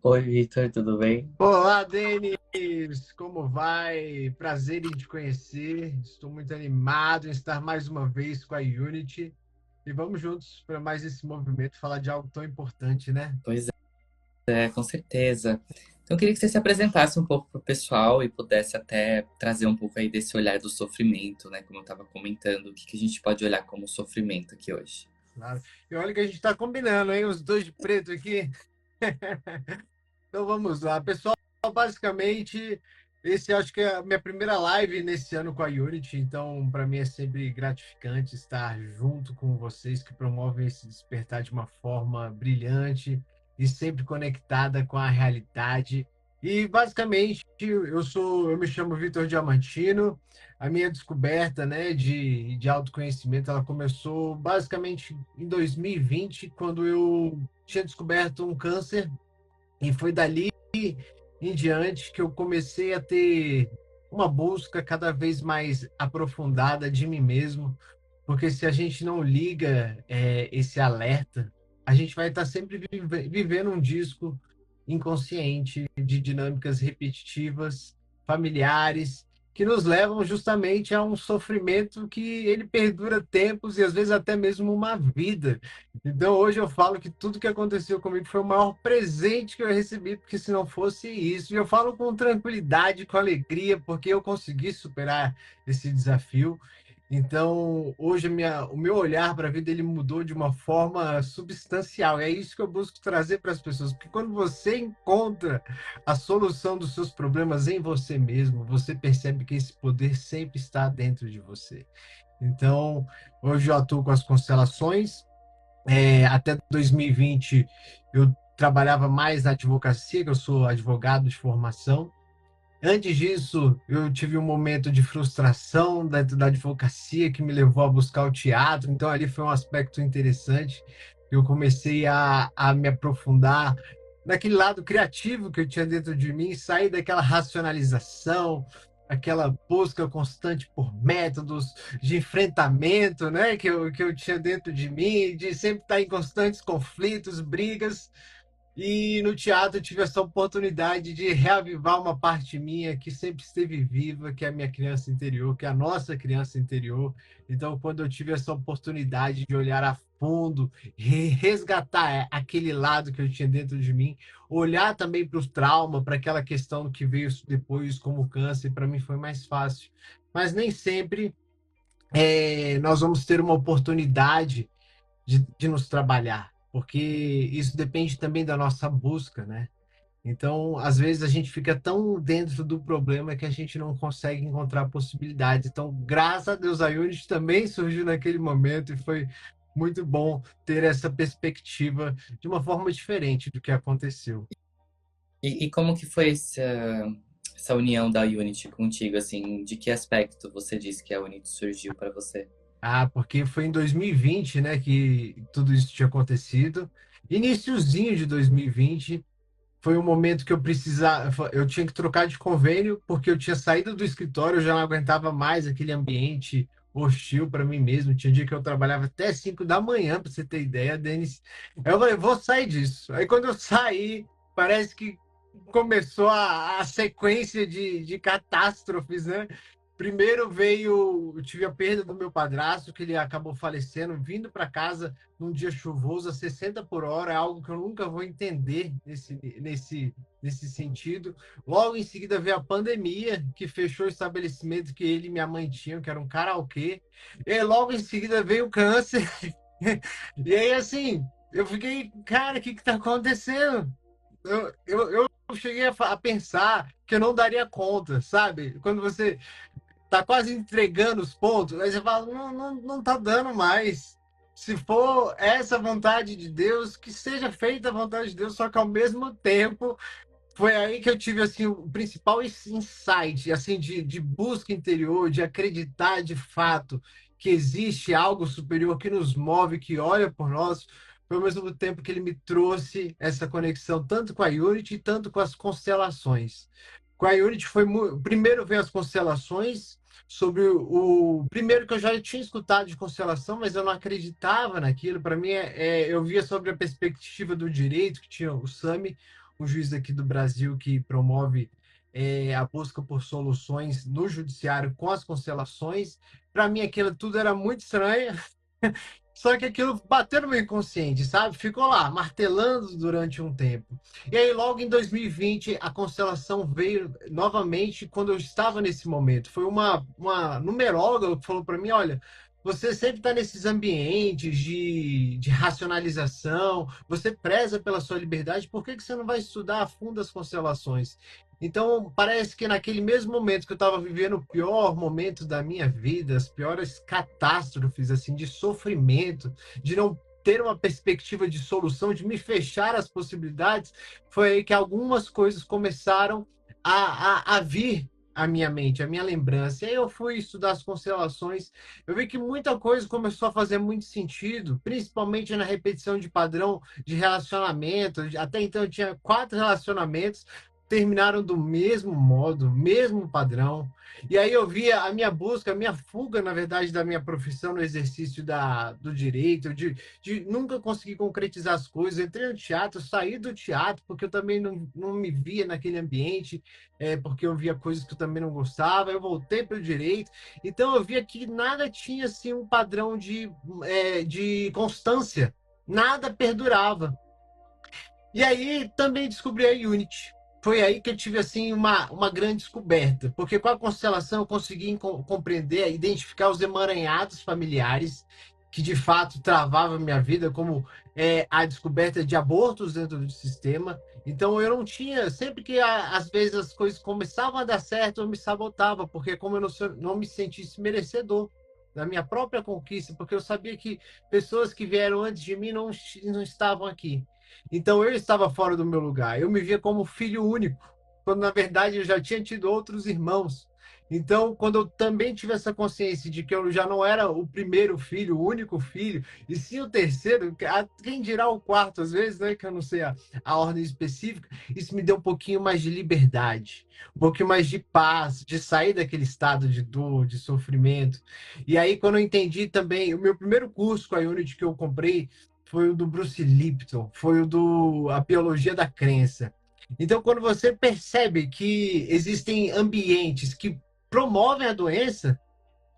Oi, Vitor, tudo bem? Olá, Denis! Como vai? Prazer em te conhecer. Estou muito animado em estar mais uma vez com a Unity. E vamos juntos para mais esse movimento falar de algo tão importante, né? Pois é, com certeza. Então, eu queria que você se apresentasse um pouco para o pessoal e pudesse até trazer um pouco aí desse olhar do sofrimento, né? Como eu estava comentando, o que que a gente pode olhar como sofrimento aqui hoje. Claro. E olha que a gente está combinando, hein? Os dois de preto aqui. Então vamos lá. Pessoal, basicamente, esse acho que é a minha primeira live nesse ano com a Unity, então para mim é sempre gratificante estar junto com vocês que promovem esse despertar de uma forma brilhante e sempre conectada com a realidade. E basicamente eu me chamo Vitor Diamantino. A minha descoberta, né, de autoconhecimento, ela começou basicamente em 2020, quando eu tinha descoberto um câncer e foi dali em diante que eu comecei a ter uma busca cada vez mais aprofundada de mim mesmo, porque se a gente não liga esse alerta, a gente vai estar sempre vivendo um disco inconsciente de dinâmicas repetitivas, familiares, que nos levam justamente a um sofrimento que ele perdura tempos e às vezes até mesmo uma vida. Então hoje eu falo que tudo que aconteceu comigo foi o maior presente que eu recebi, porque se não fosse isso, e eu falo com tranquilidade, com alegria, porque eu consegui superar esse desafio. Então, hoje o meu olhar para a vida ele mudou de uma forma substancial. É isso que eu busco trazer para as pessoas, porque quando você encontra a solução dos seus problemas em você mesmo, você percebe que esse poder sempre está dentro de você. Então, hoje eu atuo com as constelações. Até 2020 eu trabalhava mais na advocacia, que eu sou advogado de formação. Antes disso, eu tive um momento de frustração dentro da advocacia que me levou a buscar o teatro. Então, ali foi um aspecto interessante. Eu comecei a me aprofundar naquele lado criativo que eu tinha dentro de mim, sair daquela racionalização, aquela busca constante por métodos de enfrentamento, né, que eu tinha dentro de mim, de sempre estar em constantes conflitos, brigas. E no teatro eu tive essa oportunidade de reavivar uma parte minha que sempre esteve viva, que é a minha criança interior, que é a nossa criança interior. Então, quando eu tive essa oportunidade de olhar a fundo, resgatar aquele lado que eu tinha dentro de mim, olhar também para o trauma, para aquela questão que veio depois como câncer, para mim foi mais fácil. Mas nem sempre nós vamos ter uma oportunidade de nos trabalhar, porque isso depende também da nossa busca, né? Então, às vezes a gente fica tão dentro do problema que a gente não consegue encontrar possibilidades. Então, graças a Deus, a Unity também surgiu naquele momento e foi muito bom ter essa perspectiva de uma forma diferente do que aconteceu. E como que foi essa união da Unity contigo, assim? De que aspecto você disse que a Unity surgiu para você? Ah, porque foi em 2020, né, que tudo isso tinha acontecido. Iniciozinho de 2020, foi um momento que eu precisava, eu tinha que trocar de convênio, porque eu tinha saído do escritório, eu já não aguentava mais aquele ambiente hostil para mim mesmo. Tinha dia que eu trabalhava até 5 da manhã, para você ter ideia, Denis. Aí eu falei, vou sair disso. Aí quando eu saí, parece que começou a sequência de catástrofes, né? Primeiro veio, eu tive a perda do meu padrasto, que ele acabou falecendo, vindo para casa num dia chuvoso a 60 por hora, é algo que eu nunca vou entender nesse sentido. Logo em seguida veio a pandemia, que fechou o estabelecimento que ele e minha mãe tinham, que era um karaokê. E logo em seguida veio o câncer. E aí, assim, eu fiquei, cara, o que está acontecendo? Eu cheguei a pensar que eu não daria conta, sabe? Quando você tá quase entregando os pontos, aí você fala, não tá dando mais. Se for essa vontade de Deus, que seja feita a vontade de Deus, só que ao mesmo tempo foi aí que eu tive assim o principal insight assim de busca interior, de acreditar de fato que existe algo superior que nos move, que olha por nós. Foi ao mesmo tempo que ele me trouxe essa conexão tanto com a Unity, tanto com as constelações. Com a Unity foi primeiro veio as constelações sobre primeiro que eu já tinha escutado de constelação, mas eu não acreditava naquilo. Para mim eu via sobre a perspectiva do direito que tinha o Sami, um juiz aqui do Brasil que promove a busca por soluções no judiciário com as constelações. Para mim, aquilo tudo era muito estranho. Só que aquilo bateu no meu inconsciente, sabe? Ficou lá, martelando durante um tempo. E aí, logo em 2020, a constelação veio novamente quando eu estava nesse momento. Foi uma numeróloga que falou para mim: olha, você sempre está nesses ambientes de racionalização, você preza pela sua liberdade, por que que você não vai estudar a fundo as constelações? Então, parece que naquele mesmo momento que eu estava vivendo o pior momento da minha vida, as piores catástrofes, assim, de sofrimento, de não ter uma perspectiva de solução, de me fechar as possibilidades, foi aí que algumas coisas começaram a vir à minha mente, à minha lembrança. E aí eu fui estudar as constelações, eu vi que muita coisa começou a fazer muito sentido, principalmente na repetição de padrão de relacionamento. Até então eu tinha 4 relacionamentos, terminaram do mesmo modo, mesmo padrão. E aí eu via a minha busca, a minha fuga, na verdade, da minha profissão no exercício do direito, de nunca conseguir concretizar as coisas. Entrei no teatro, saí do teatro, porque eu também não me via naquele ambiente, porque eu via coisas que eu também não gostava. Eu voltei para o direito. Então eu via que nada tinha assim, um padrão de constância, nada perdurava. E aí também descobri a Unity. Foi aí que eu tive assim uma grande descoberta, porque com a constelação eu consegui compreender, identificar os emaranhados familiares que de fato travavam a minha vida, como a descoberta de abortos dentro do sistema. Então eu não tinha, sempre que às vezes as coisas começavam a dar certo, eu me sabotava, porque como eu não me sentisse merecedor da minha própria conquista, porque eu sabia que pessoas que vieram antes de mim não estavam aqui. Então eu estava fora do meu lugar. Eu me via como filho único, quando na verdade eu já tinha tido outros irmãos. Então, quando eu também tive essa consciência de que eu já não era o primeiro filho, o único filho, e sim o terceiro, quem dirá o quarto, às vezes, né, que eu não sei a ordem específica, isso me deu um pouquinho mais de liberdade, um pouquinho mais de paz, de sair daquele estado de dor, de sofrimento. E aí, quando eu entendi também, o meu primeiro curso com a Unity que eu comprei foi o do Bruce Lipton, foi o do A Biologia da Crença. Então, quando você percebe que existem ambientes que promovem a doença,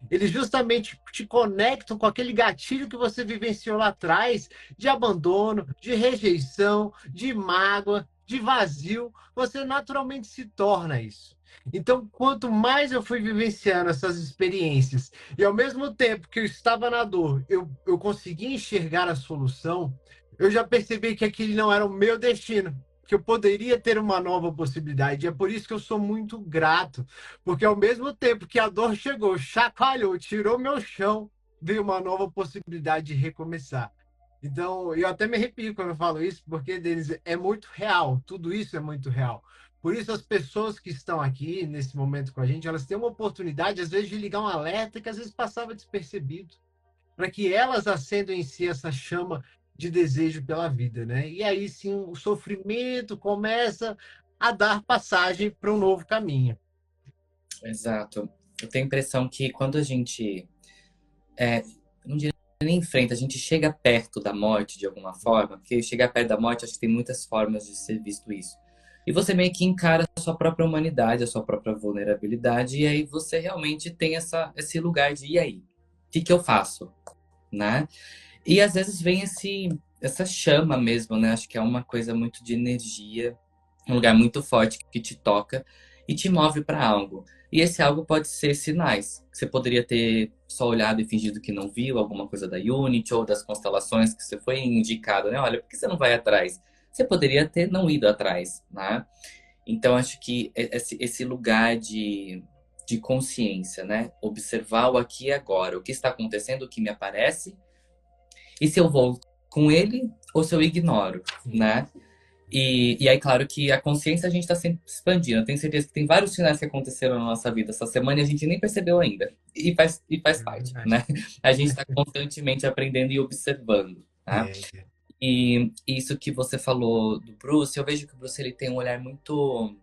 eles justamente te conectam com aquele gatilho que você vivenciou lá atrás, de abandono, de rejeição, de mágoa, de vazio. Você naturalmente se torna isso. Então, quanto mais eu fui vivenciando essas experiências, e ao mesmo tempo que eu estava na dor, eu conseguia enxergar a solução, eu já percebi que aquele não era o meu destino, que eu poderia ter uma nova possibilidade. E é por isso que eu sou muito grato, porque ao mesmo tempo que a dor chegou, chacoalhou, tirou meu chão, veio uma nova possibilidade de recomeçar. Então, eu até me arrepio quando eu falo isso, porque, Denise, é muito real, tudo isso é muito real. Por isso, as pessoas que estão aqui nesse momento com a gente, elas têm uma oportunidade, às vezes, de ligar um alerta que às vezes passava despercebido, para que elas acendam em si essa chama de desejo pela vida, né? E aí sim o sofrimento começa a dar passagem para um novo caminho. Exato. Eu tenho a impressão que quando a gente, é, não diria nem enfrenta, a gente chega perto da morte de alguma forma, porque chegar perto da morte, acho que tem muitas formas de ser visto isso. E você meio que encara a sua própria humanidade, a sua própria vulnerabilidade, e aí você realmente tem esse lugar de, e aí? O que que eu faço? Né? E às vezes vem essa chama mesmo, né? Acho que é uma coisa muito de energia, um lugar muito forte que te toca e te move para algo. E esse algo pode ser sinais. Você poderia ter só olhado e fingido que não viu alguma coisa da Unity ou das constelações que você foi indicado, né? Olha, por que você não vai atrás? Você poderia ter não ido atrás, né? Então acho que esse lugar de consciência, né? Observar o aqui e agora, o que está acontecendo, o que me aparece e se eu vou com ele ou se eu ignoro, né? E aí, claro que a consciência a gente está sempre expandindo. Eu tenho certeza que tem vários sinais que aconteceram na nossa vida essa semana e a gente nem percebeu ainda. E faz É parte, verdade. né? A gente está constantemente aprendendo e observando, tá? É. E isso que você falou do Bruce, eu vejo que o Bruce ele tem um olhar muito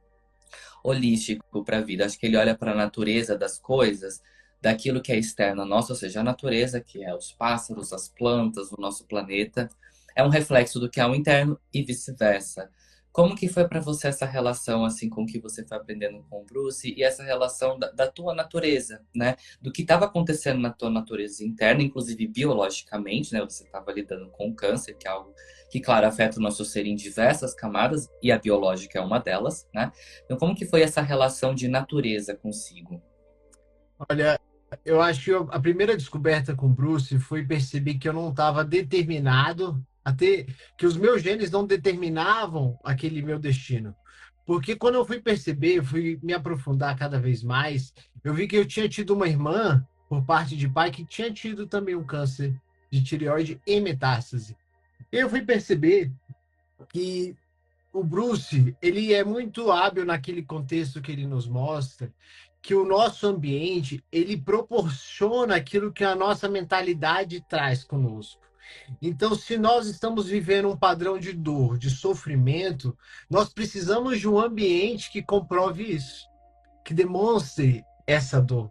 holístico para a vida. Acho que ele olha para a natureza das coisas, daquilo que é externo a nós, ou seja, a natureza, que é os pássaros, as plantas, o nosso planeta, é um reflexo do que é o interno e vice-versa. Como que foi para você essa relação, assim, com o que você foi aprendendo com o Bruce e essa relação da tua natureza, né? Do que estava acontecendo na tua natureza interna, inclusive biologicamente, né? Você estava lidando com o câncer, que é algo que, claro, afeta o nosso ser em diversas camadas, e a biológica é uma delas, né? Então, como que foi essa relação de natureza consigo? Olha, eu acho que a primeira descoberta com o Bruce foi perceber que eu não estava determinado a ter, que os meus genes não determinavam aquele meu destino. Porque quando eu fui perceber, eu fui me aprofundar cada vez mais, eu vi que eu tinha tido uma irmã, por parte de pai, que tinha tido também um câncer de tireoide em metástase. Eu fui perceber que o Bruce, ele é muito hábil naquele contexto que ele nos mostra, que o nosso ambiente, ele proporciona aquilo que a nossa mentalidade traz conosco. Então, se nós estamos vivendo um padrão de dor, de sofrimento, nós precisamos de um ambiente que comprove isso, que demonstre essa dor.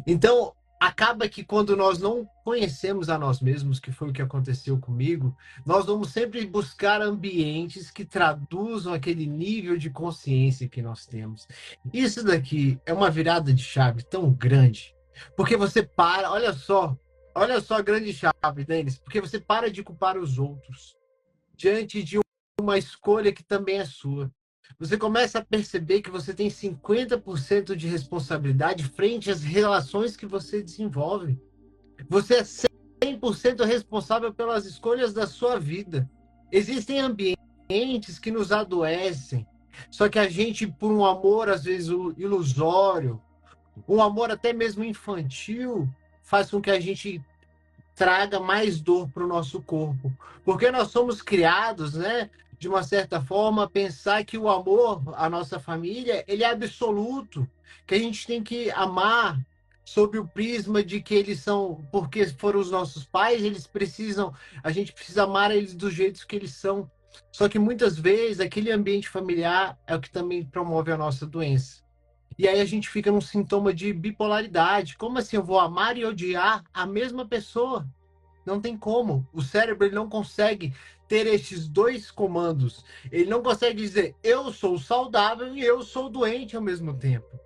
Então, acaba que quando nós não conhecemos a nós mesmos, que foi o que aconteceu comigo, nós vamos sempre buscar ambientes que traduzam aquele nível de consciência que nós temos. Isso daqui é uma virada de chave tão grande, porque você para, olha só a grande chave, Denis, porque você para de culpar os outros diante de uma escolha que também é sua. Você começa a perceber que você tem 50% de responsabilidade frente às relações que você desenvolve. Você é 100% responsável pelas escolhas da sua vida. Existem ambientes que nos adoecem, só que a gente, por um amor às vezes ilusório, um amor até mesmo infantil, faz com que a gente traga mais dor para o nosso corpo. Porque nós somos criados, né, de uma certa forma, a pensar que o amor à nossa família, ele é absoluto, que a gente tem que amar sob o prisma de que eles são, porque foram os nossos pais, eles precisam, a gente precisa amar eles do jeito que eles são. Só que muitas vezes aquele ambiente familiar é o que também promove a nossa doença. E aí a gente fica num sintoma de bipolaridade. Como assim eu vou amar e odiar a mesma pessoa? Não tem como. O cérebro ele não consegue ter estes dois comandos. Ele não consegue dizer eu sou saudável e eu sou doente ao mesmo tempo.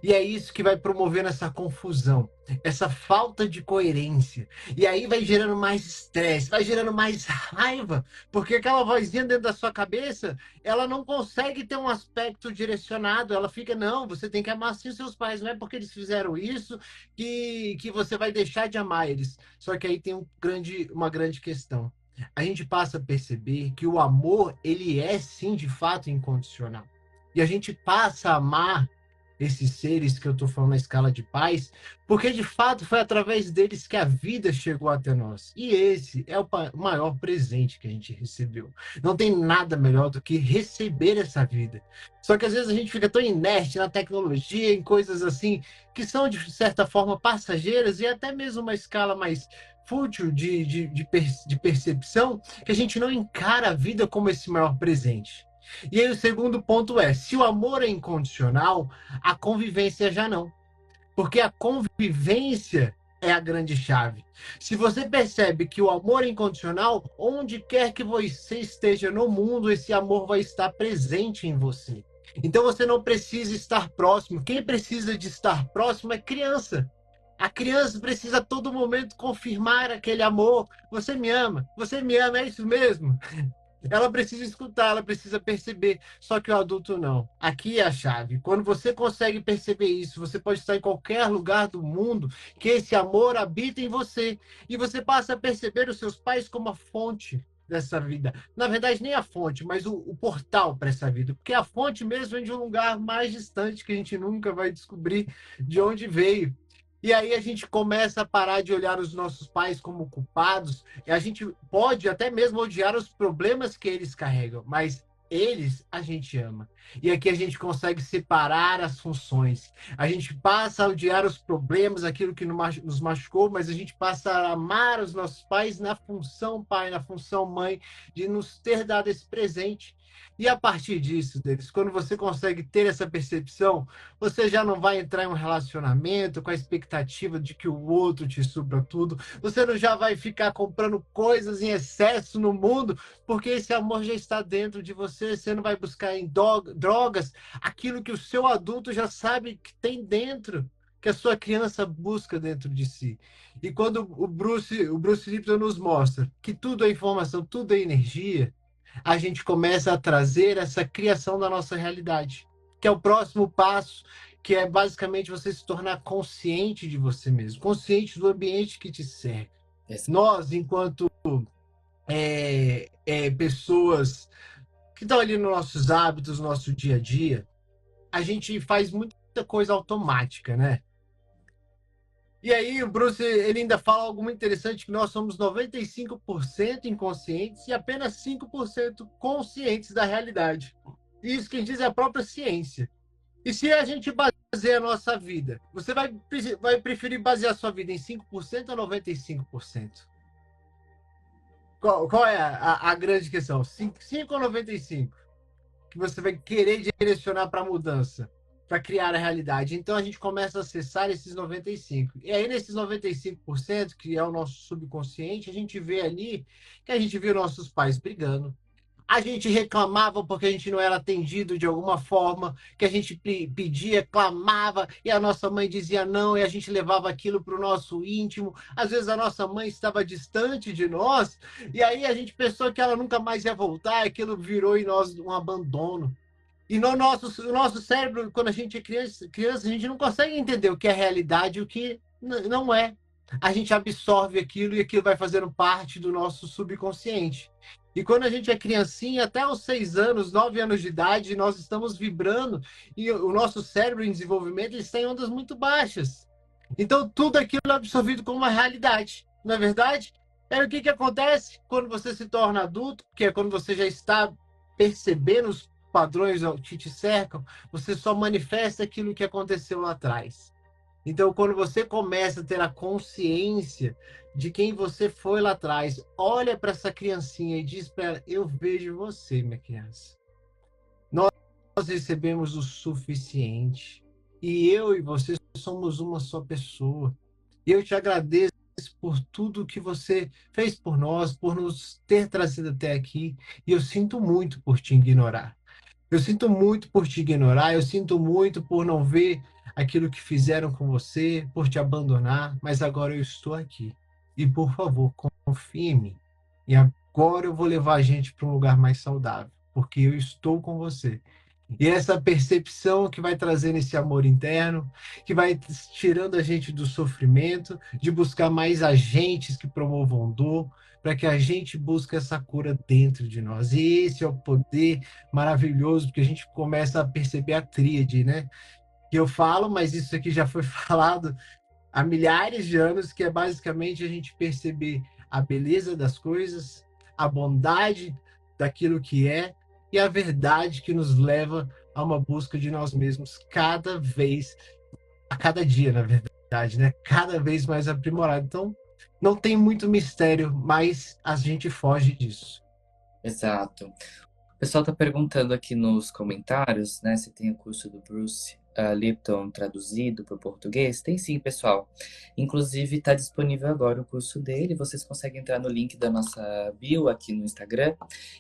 E é isso que vai promovendo essa confusão, essa falta de coerência. E aí vai gerando mais estresse, vai gerando mais raiva, porque aquela vozinha dentro da sua cabeça, ela não consegue ter um aspecto direcionado. Ela fica, não, você tem que amar sim seus pais, não é porque eles fizeram isso que você vai deixar de amar eles. Só que aí tem uma grande questão. A gente passa a perceber que o amor, ele é sim, de fato, incondicional. E a gente passa a amar esses seres que eu estou falando na escala de paz, porque de fato foi através deles que a vida chegou até nós. E esse é o maior presente que a gente recebeu. Não tem nada melhor do que receber essa vida. Só que às vezes a gente fica tão inerte na tecnologia, em coisas assim, que são de certa forma passageiras e até mesmo uma escala mais fútil de percepção, que a gente não encara a vida como esse maior presente. E aí o segundo ponto é, se o amor é incondicional, a convivência já não. Porque a convivência é a grande chave. Se você percebe que o amor é incondicional, onde quer que você esteja no mundo, esse amor vai estar presente em você. Então você não precisa estar próximo. Quem precisa de estar próximo é criança. A criança precisa a todo momento confirmar aquele amor. Você me ama, é isso mesmo? Ela precisa escutar, ela precisa perceber. Só que o adulto não. Aqui é a chave. Quando você consegue perceber isso, você pode estar em qualquer lugar do mundo, que esse amor habita em você. E você passa a perceber os seus pais como a fonte dessa vida. Na verdade, nem a fonte, mas o portal para essa vida. Porque a fonte mesmo é de um lugar mais distante que a gente nunca vai descobrir de onde veio. E aí a gente começa a parar de olhar os nossos pais como culpados, e a gente pode até mesmo odiar os problemas que eles carregam, mas eles a gente ama. E aqui a gente consegue separar as funções. A gente passa a odiar os problemas, aquilo que nos machucou, mas a gente passa a amar os nossos pais na função pai, na função mãe, de nos ter dado esse presente. E a partir disso, deles, quando você consegue ter essa percepção, você já não vai entrar em um relacionamento com a expectativa de que o outro te supra tudo. Você não já vai ficar comprando coisas em excesso no mundo, porque esse amor já está dentro de você. Você não vai buscar em drogas aquilo que o seu adulto já sabe que tem dentro, que a sua criança busca dentro de si. E quando o Bruce Lipton nos mostra que tudo é informação, tudo é energia, a gente começa a trazer essa criação da nossa realidade, que é o próximo passo, que é basicamente você se tornar consciente de você mesmo, consciente do ambiente que te cerca. Nós, enquanto pessoas que estão ali nos nossos hábitos, no nosso dia a dia, a gente faz muita coisa automática, né? E aí o Bruce ele ainda fala algo muito interessante, que nós somos 95% inconscientes e apenas 5% conscientes da realidade. Isso quem diz é a própria ciência. E se a gente baseia a nossa vida, você vai preferir basear a sua vida em 5% ou 95%? Qual é a grande questão? 5 ou 95? Que você vai querer direcionar para a mudança, para criar a realidade. Então a gente começa a acessar esses 95%. E aí, nesses 95%, que é o nosso subconsciente, a gente vê ali que a gente viu nossos pais brigando. A gente reclamava porque a gente não era atendido de alguma forma, que a gente pedia, clamava, e a nossa mãe dizia não, e a gente levava aquilo para o nosso íntimo. Às vezes a nossa mãe estava distante de nós, e aí a gente pensou que ela nunca mais ia voltar, e aquilo virou em nós um abandono. E no nosso cérebro, quando a gente é criança, a gente não consegue entender o que é realidade e o que não é. A gente absorve aquilo e aquilo vai fazendo parte do nosso subconsciente. E quando a gente é criancinha, até os 6 anos, 9 anos de idade, nós estamos vibrando e o nosso cérebro em desenvolvimento ele está em ondas muito baixas. Então, tudo aquilo é absorvido como uma realidade, não é verdade? Aí o que acontece quando você se torna adulto, que é quando você já está percebendo os padrões que te cercam, você só manifesta aquilo que aconteceu lá atrás. Então, quando você começa a ter a consciência de quem você foi lá atrás, olha para essa criancinha e diz para ela: eu vejo você, minha criança. Nós recebemos o suficiente. E eu e você somos uma só pessoa. E eu te agradeço por tudo que você fez por nós, por nos ter trazido até aqui. E eu sinto muito por te ignorar. Eu sinto muito por te ignorar, eu sinto muito por não ver aquilo que fizeram com você, por te abandonar, mas agora eu estou aqui. E por favor, confie em mim. E agora eu vou levar a gente para um lugar mais saudável, porque eu estou com você. E essa percepção que vai trazendo esse amor interno, que vai tirando a gente do sofrimento, de buscar mais agentes que promovam dor, para que a gente busque essa cura dentro de nós. E esse é o poder maravilhoso, porque a gente começa a perceber a tríade, né? Que eu falo, mas isso aqui já foi falado há milhares de anos, que é basicamente a gente perceber a beleza das coisas, a bondade daquilo que é e a verdade que nos leva a uma busca de nós mesmos cada vez, a cada dia, na verdade, né? Cada vez mais aprimorado. Então, não tem muito mistério, mas a gente foge disso. Exato. O pessoal tá perguntando aqui nos comentários, né, se tem o curso do Bruce Lipton traduzido para o português. Tem sim, pessoal. Inclusive, está disponível agora o curso dele. Vocês conseguem entrar no link da nossa bio aqui no Instagram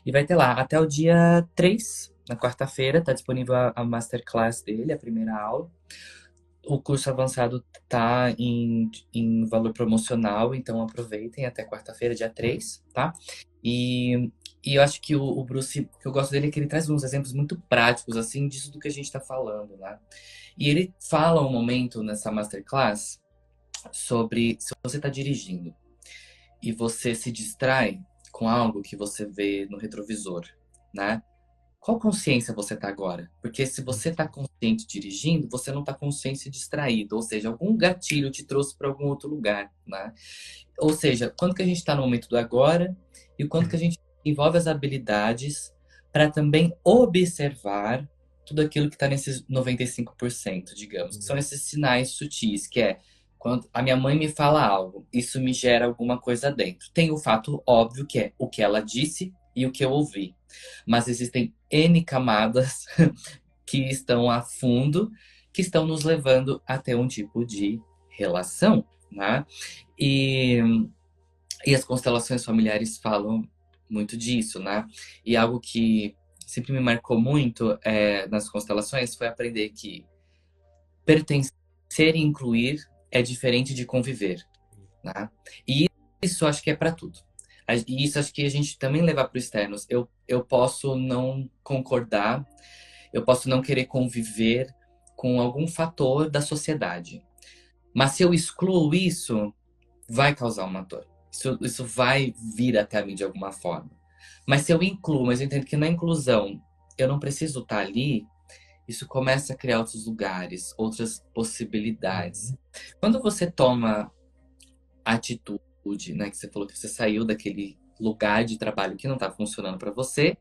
e vai ter lá até o dia 3, na quarta-feira, está disponível a masterclass dele, a primeira aula. O curso avançado tá em valor promocional, então aproveitem até quarta-feira, dia 3, tá? E eu acho que o Bruce, que eu gosto dele, é que ele traz uns exemplos muito práticos, assim, disso do que a gente tá falando, né? E ele fala um momento nessa masterclass sobre se você tá dirigindo e você se distrai com algo que você vê no retrovisor, né? Qual consciência você tá agora? Porque se você tá consciente dirigindo, você não tá consciente e distraído. Ou seja, algum gatilho te trouxe para algum outro lugar, né? Ou seja, quando que a gente tá no momento do agora e o quanto que a gente envolve as habilidades para também observar tudo aquilo que tá nesses 95%, digamos. Que são esses sinais sutis, que é quando a minha mãe me fala algo, isso me gera alguma coisa dentro. Tem o fato óbvio que é o que ela disse e o que eu ouvi. Mas existem N camadas que estão a fundo, que estão nos levando a ter um tipo de relação, né? E, e as constelações familiares falam muito disso, né? E algo que sempre me marcou muito nas constelações foi aprender que pertencer e incluir é diferente de conviver, né? E isso acho que é para tudo. E isso acho que a gente também levar para o externo. Eu posso não concordar, eu posso não querer conviver com algum fator da sociedade. Mas se eu excluo isso, vai causar uma dor. Isso vai vir até mim de alguma forma. Mas se eu incluo, mas eu entendo que na inclusão eu não preciso estar ali, isso começa a criar outros lugares, outras possibilidades. Quando você toma atitude, né, que você falou que você saiu daquele lugar de trabalho que não está funcionando para você,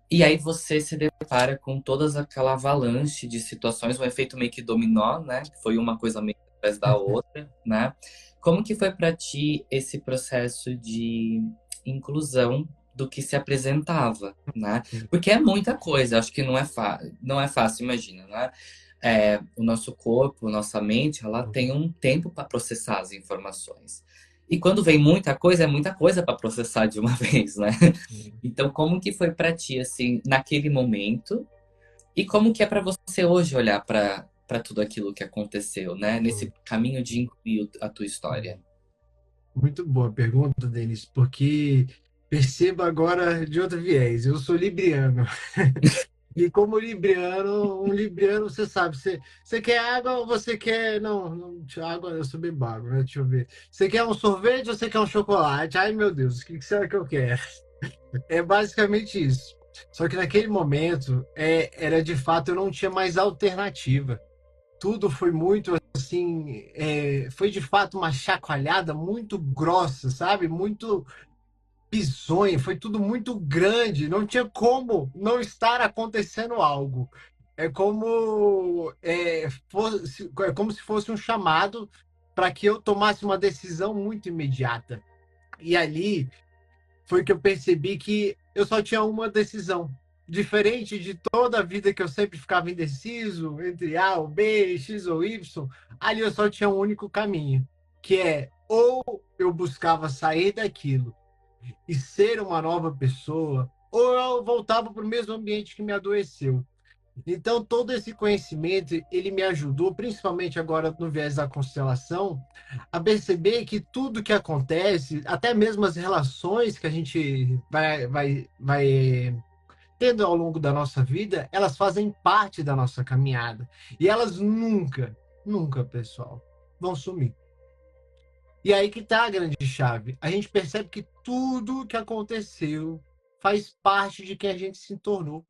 e aí você se depara com todas aquela avalanche de situações, um efeito meio que dominó, né? Que foi uma coisa meio atrás da outra, né? Como que foi para ti esse processo de inclusão do que se apresentava, né? Porque é muita coisa, acho que não é fácil, imagina, né? O nosso corpo, nossa mente, ela tem um tempo para processar as informações. E quando vem muita coisa, é muita coisa para processar de uma vez, né? Então, como que foi para ti, assim, naquele momento? E como que é para você hoje olhar para tudo aquilo que aconteceu, né? Nesse caminho de incluir a tua história. Muito boa pergunta, Denis, porque perceba agora de outro viés. Eu sou libriano. E como libriano, um libriano, você sabe, você quer água ou você quer. Não, não, água, eu sou bem bago, né? Deixa eu ver. Você quer um sorvete ou você quer um chocolate? Ai, meu Deus, o que será que eu quero? É basicamente isso. Só que naquele momento, era de fato, eu não tinha mais alternativa. Tudo foi muito assim, foi de fato uma chacoalhada muito grossa, sabe? Muito bizonha, foi tudo muito grande, não tinha como não estar acontecendo algo. É como se fosse um chamado para que eu tomasse uma decisão muito imediata. E ali foi que eu percebi que eu só tinha uma decisão. Diferente de toda a vida que eu sempre ficava indeciso entre A ou B, X ou Y, ali eu só tinha um único caminho, que é ou eu buscava sair daquilo e ser uma nova pessoa, ou eu voltava para o mesmo ambiente que me adoeceu. Então, todo esse conhecimento, ele me ajudou, principalmente agora no viés da constelação, a perceber que tudo que acontece, até mesmo as relações que a gente vai tendo ao longo da nossa vida, elas fazem parte da nossa caminhada. E elas nunca, nunca, pessoal, vão sumir. E aí que está a grande chave. A gente percebe que tudo que aconteceu faz parte de quem a gente se tornou.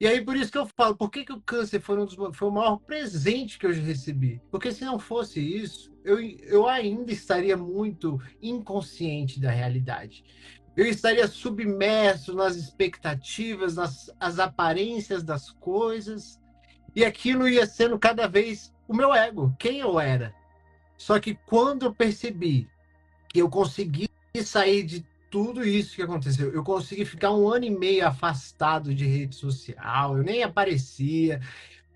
E aí, por isso que eu falo, por que o câncer foi o maior presente que eu já recebi? Porque se não fosse isso, eu ainda estaria muito inconsciente da realidade. Eu estaria submerso nas expectativas, nas as aparências das coisas, e aquilo ia sendo cada vez o meu ego, quem eu era. Só que quando eu percebi que eu consegui sair de tudo isso que aconteceu. Eu consegui ficar 1 ano e meio afastado de rede social, eu nem aparecia,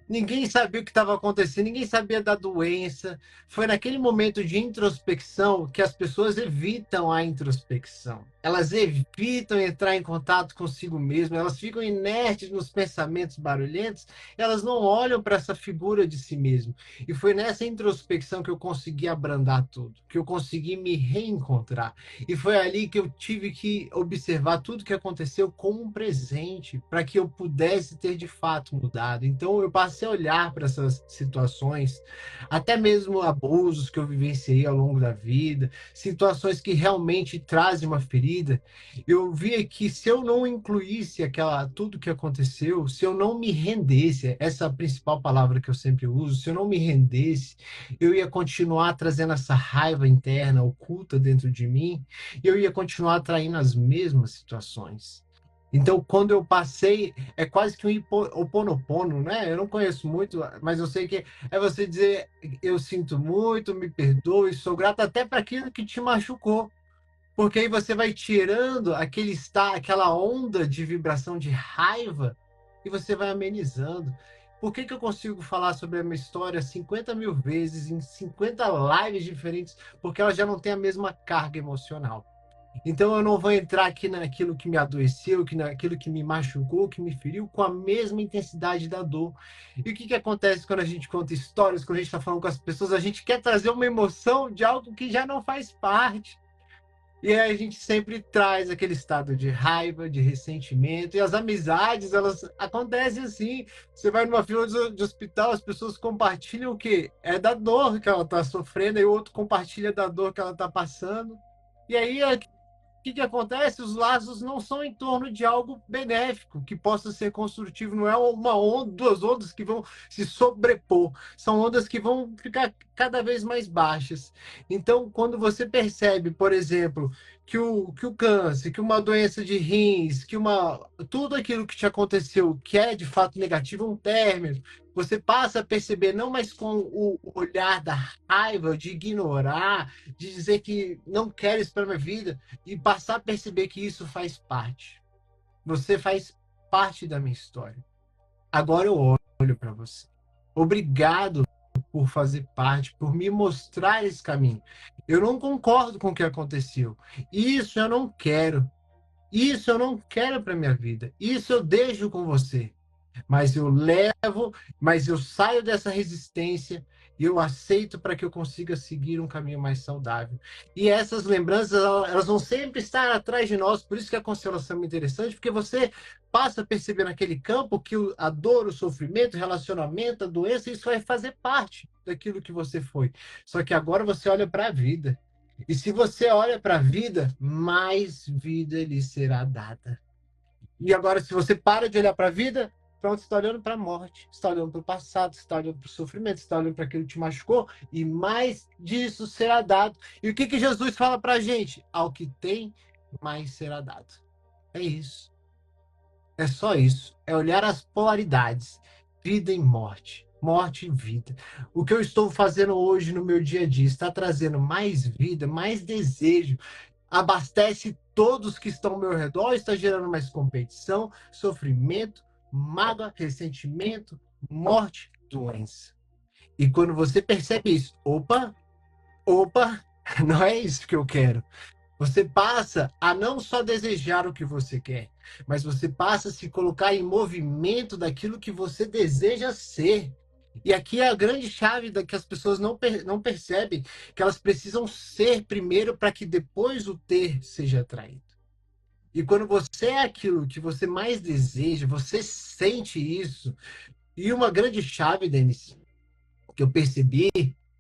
ninguém sabia o que estava acontecendo, ninguém sabia da doença. Foi naquele momento de introspecção que as pessoas evitam a introspecção. Elas evitam entrar em contato consigo mesmas, elas ficam inertes nos pensamentos barulhentos, elas não olham para essa figura de si mesmo. E foi nessa introspecção que eu consegui abrandar tudo, que eu consegui me reencontrar. E foi ali que eu tive que observar tudo que aconteceu como um presente, para que eu pudesse ter de fato mudado. Então eu passei a olhar para essas situações, até mesmo abusos que eu vivenciei ao longo da vida, situações que realmente trazem uma ferida. Eu via que se eu não incluísse tudo que aconteceu, se eu não me rendesse, essa é a principal palavra que eu sempre uso, se eu não me rendesse, eu ia continuar trazendo essa raiva interna oculta dentro de mim, e eu ia continuar atraindo as mesmas situações. Então, quando eu passei, é quase que um oponopono, né? Eu não conheço muito, mas eu sei que é você dizer: eu sinto muito, me perdoe, sou grato até para aquilo que te machucou. Porque aí você vai tirando aquela onda de vibração de raiva e você vai amenizando. Por que eu consigo falar sobre a minha história 50 mil vezes, em 50 lives diferentes? Porque ela já não tem a mesma carga emocional. Então eu não vou entrar aqui naquilo que me adoeceu, naquilo que me machucou, que me feriu, com a mesma intensidade da dor. E o que acontece quando a gente conta histórias, quando a gente está falando com as pessoas? A gente quer trazer uma emoção de algo que já não faz parte. E aí a gente sempre traz aquele estado de raiva, de ressentimento. E as amizades, elas acontecem assim. Você vai numa fila de hospital, as pessoas compartilham o quê? É da dor que ela está sofrendo, e o outro compartilha da dor que ela está passando. E aí que acontece? Os laços não são em torno de algo benéfico, que possa ser construtivo. Não é uma onda, duas ondas que vão se sobrepor. São ondas que vão ficar cada vez mais baixas. Então, quando você percebe, por exemplo, que o câncer, que uma doença de rins, tudo aquilo que te aconteceu, que é de fato negativo, um término, você passa a perceber, não mais com o olhar da raiva, de ignorar, de dizer que não quero isso para minha vida, e passar a perceber que isso faz parte. Você faz parte da minha história. Agora eu olho para você. Obrigado por fazer parte, por me mostrar esse caminho. Eu não concordo com o que aconteceu. Isso eu não quero. Isso eu não quero para minha vida. Isso eu deixo com você. Mas eu saio dessa resistência e eu aceito para que eu consiga seguir um caminho mais saudável. E essas lembranças, elas vão sempre estar atrás de nós, por isso que a constelação é interessante, porque você passa a perceber naquele campo que a dor, o sofrimento, o relacionamento, a doença, isso vai fazer parte daquilo que você foi. Só que agora você olha para a vida. E se você olha para a vida, mais vida lhe será dada. E agora, se você para de olhar para a vida, pronto, você está olhando para a morte, você está olhando para o passado, você está olhando para o sofrimento, você está olhando para aquilo que te machucou, e mais disso será dado. E o que Jesus fala para a gente? Ao que tem, mais será dado. É isso. É só isso. É olhar as polaridades, vida e morte, morte e vida. O que eu estou fazendo hoje no meu dia a dia está trazendo mais vida, mais desejo, abastece todos que estão ao meu redor, está gerando mais competição, sofrimento, mágoa, ressentimento, morte, doença. E quando você percebe isso, opa, não é isso que eu quero. Você passa a não só desejar o que você quer, mas você passa a se colocar em movimento daquilo que você deseja ser. E aqui é a grande chave da que as pessoas não percebem, que elas precisam ser primeiro para que depois o ter seja atraído. E quando você é aquilo que você mais deseja, você sente isso. E uma grande chave, Denis, que eu percebi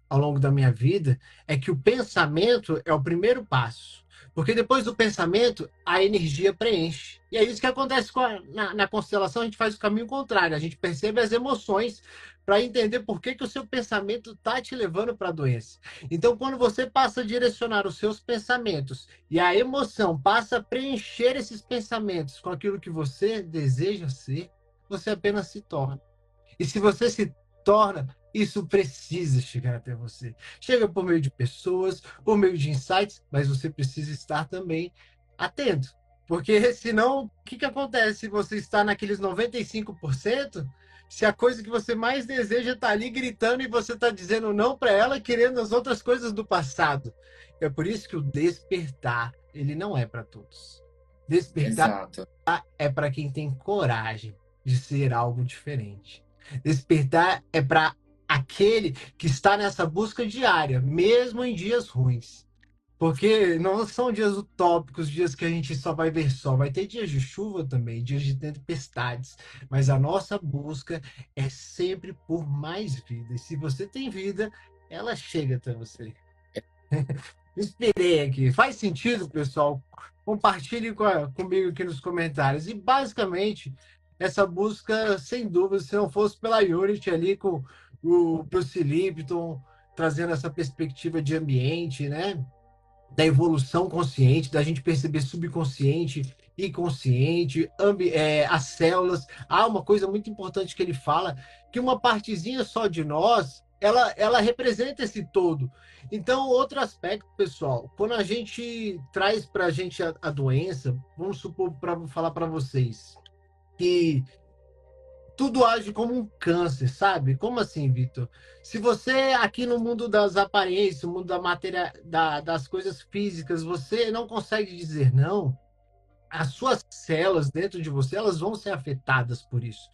ao longo da minha vida, é que o pensamento é o primeiro passo. Porque depois do pensamento, a energia preenche. E é isso que acontece na constelação, a gente faz o caminho contrário. A gente percebe as emoções para entender por que o seu pensamento está te levando para a doença. Então, quando você passa a direcionar os seus pensamentos e a emoção passa a preencher esses pensamentos com aquilo que você deseja ser, você apenas se torna. E se você se torna, isso precisa chegar até você. Chega por meio de pessoas, por meio de insights, mas você precisa estar também atento. Porque senão, o que acontece se você está naqueles 95%? Se a coisa que você mais deseja está ali gritando e você está dizendo não para ela, querendo as outras coisas do passado. É por isso que o despertar, ele não é para todos. Despertar Exato. é para quem tem coragem de ser algo diferente. Despertar é para aquele que está nessa busca diária, mesmo em dias ruins. Porque não são dias utópicos, dias que a gente só vai ver sol. Vai ter dias de chuva também, dias de tempestades. Mas a nossa busca é sempre por mais vida. E se você tem vida, ela chega até você. Inspirei aqui. Faz sentido, pessoal? Compartilhe comigo aqui nos comentários. E basicamente, essa busca, sem dúvida, se não fosse pela Unity ali com o Bruce Lipton, trazendo essa perspectiva de ambiente, né? Da evolução consciente, da gente perceber subconsciente e consciente, as células. Há uma coisa muito importante que ele fala, que uma partezinha só de nós ela representa esse todo. Então, outro aspecto, pessoal, quando a gente traz para a gente a doença, vamos supor, para falar para vocês, que tudo age como um câncer, sabe? Como assim, Vitor? Se você aqui no mundo das aparências, no mundo da matéria, das coisas físicas, você não consegue dizer não, as suas células dentro de você, elas vão ser afetadas por isso.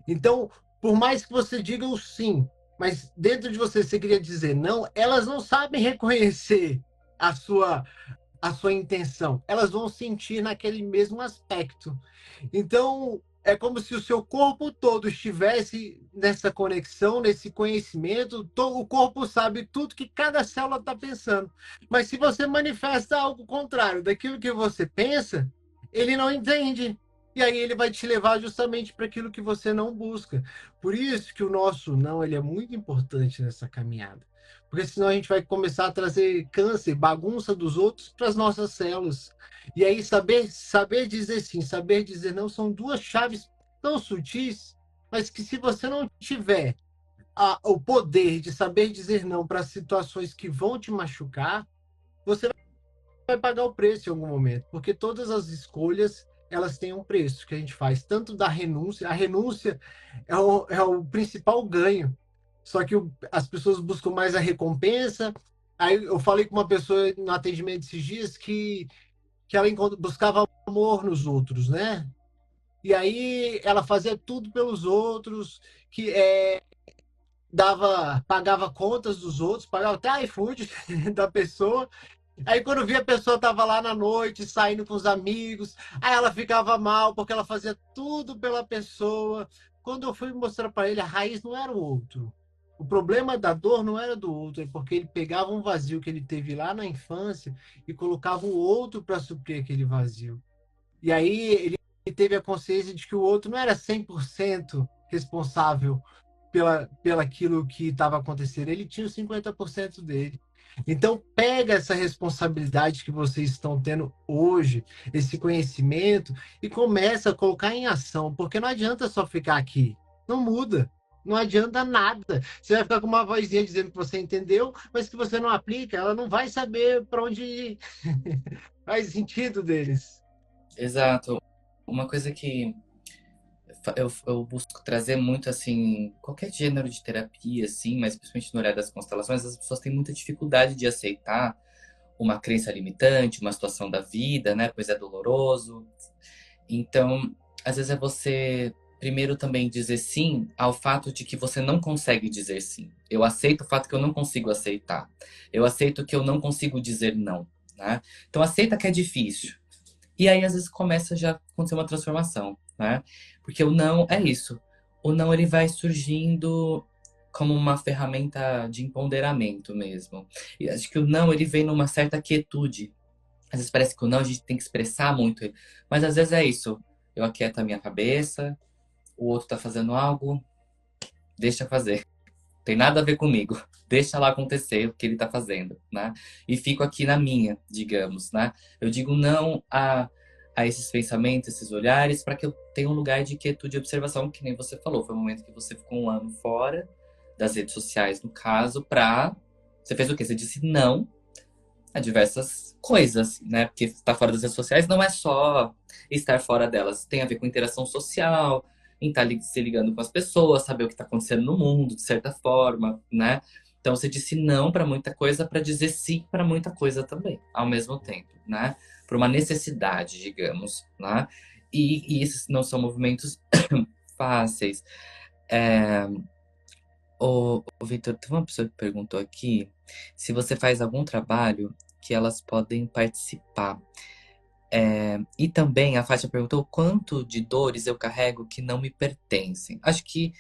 Então, por mais que você diga o sim, mas dentro de você você queria dizer não, elas não sabem reconhecer a sua a sua intenção. Elas vão sentir naquele mesmo aspecto. Então, é como se o seu corpo todo estivesse nessa conexão, nesse conhecimento. O corpo sabe tudo que cada célula está pensando. Mas se você manifesta algo contrário daquilo que você pensa, ele não entende. E aí ele vai te levar justamente para aquilo que você não busca. Por isso que o nosso não ele é muito importante nessa caminhada. Porque senão a gente vai começar a trazer câncer, bagunça dos outros para as nossas células. E aí saber dizer sim, saber dizer não são duas chaves tão sutis, mas que se você não tiver o poder de saber dizer não para situações que vão te machucar, você vai pagar o preço em algum momento, porque todas as escolhas elas têm um preço que a gente faz, tanto da renúncia, a renúncia é o principal ganho, só que as pessoas buscam mais a recompensa. Aí eu falei com uma pessoa no atendimento esses dias que ela buscava amor nos outros, né? E aí ela fazia tudo pelos outros, que pagava contas dos outros, pagava até iFood da pessoa. Aí quando via a pessoa tava lá na noite, saindo com os amigos, aí ela ficava mal porque ela fazia tudo pela pessoa. Quando eu fui mostrar para ele, a raiz não era o outro. O problema da dor não era do outro, é porque ele pegava um vazio que ele teve lá na infância e colocava o outro para suprir aquele vazio. E aí ele teve a consciência de que o outro não era 100% responsável pela aquilo que estava acontecendo, ele tinha os 50% dele. Então, pega essa responsabilidade que vocês estão tendo hoje, esse conhecimento, e começa a colocar em ação, porque não adianta só ficar aqui. Não muda. Não adianta nada. Você vai ficar com uma vozinha dizendo que você entendeu, mas que você não aplica, ela não vai saber para onde ir. Faz sentido deles. Exato. Uma coisa que eu busco trazer muito, assim, qualquer gênero de terapia, assim, mas principalmente no olhar das constelações, as pessoas têm muita dificuldade de aceitar uma crença limitante, uma situação da vida, né? Pois é doloroso. Então, às vezes é você primeiro também dizer sim ao fato de que você não consegue dizer sim. Eu aceito o fato que eu não consigo aceitar. Eu aceito que eu não consigo dizer não, né? Então aceita que é difícil. E aí às vezes começa já a acontecer uma transformação, né? Porque o não é isso. O não ele vai surgindo como uma ferramenta de empoderamento mesmo. E acho que o não ele vem numa certa quietude. Às vezes parece que o não a gente tem que expressar muito, mas às vezes é isso. Eu aquieto a minha cabeça, o outro tá fazendo algo, deixa fazer. Tem nada a ver comigo. Deixa lá acontecer o que ele tá fazendo, né? E fico aqui na minha, digamos, né? Eu digo não a esses pensamentos, esses olhares, para que eu tenha um lugar de quietude e observação, que nem você falou. Foi o momento que você ficou um ano fora das redes sociais, no caso, pra. Você fez o quê? Você disse não a diversas coisas, né? Porque estar fora das redes sociais não é só estar fora delas, tem a ver com interação social, em estar se ligando com as pessoas, saber o que está acontecendo no mundo, de certa forma, né? Então você disse não para muita coisa para dizer sim para muita coisa também, ao mesmo tempo, né? Por uma necessidade, digamos, né? E esses não são movimentos fáceis. É, o Victor, tem uma pessoa que perguntou aqui se você faz algum trabalho que elas podem participar. E também a Fátima perguntou quanto de dores eu carrego que não me pertencem. Acho que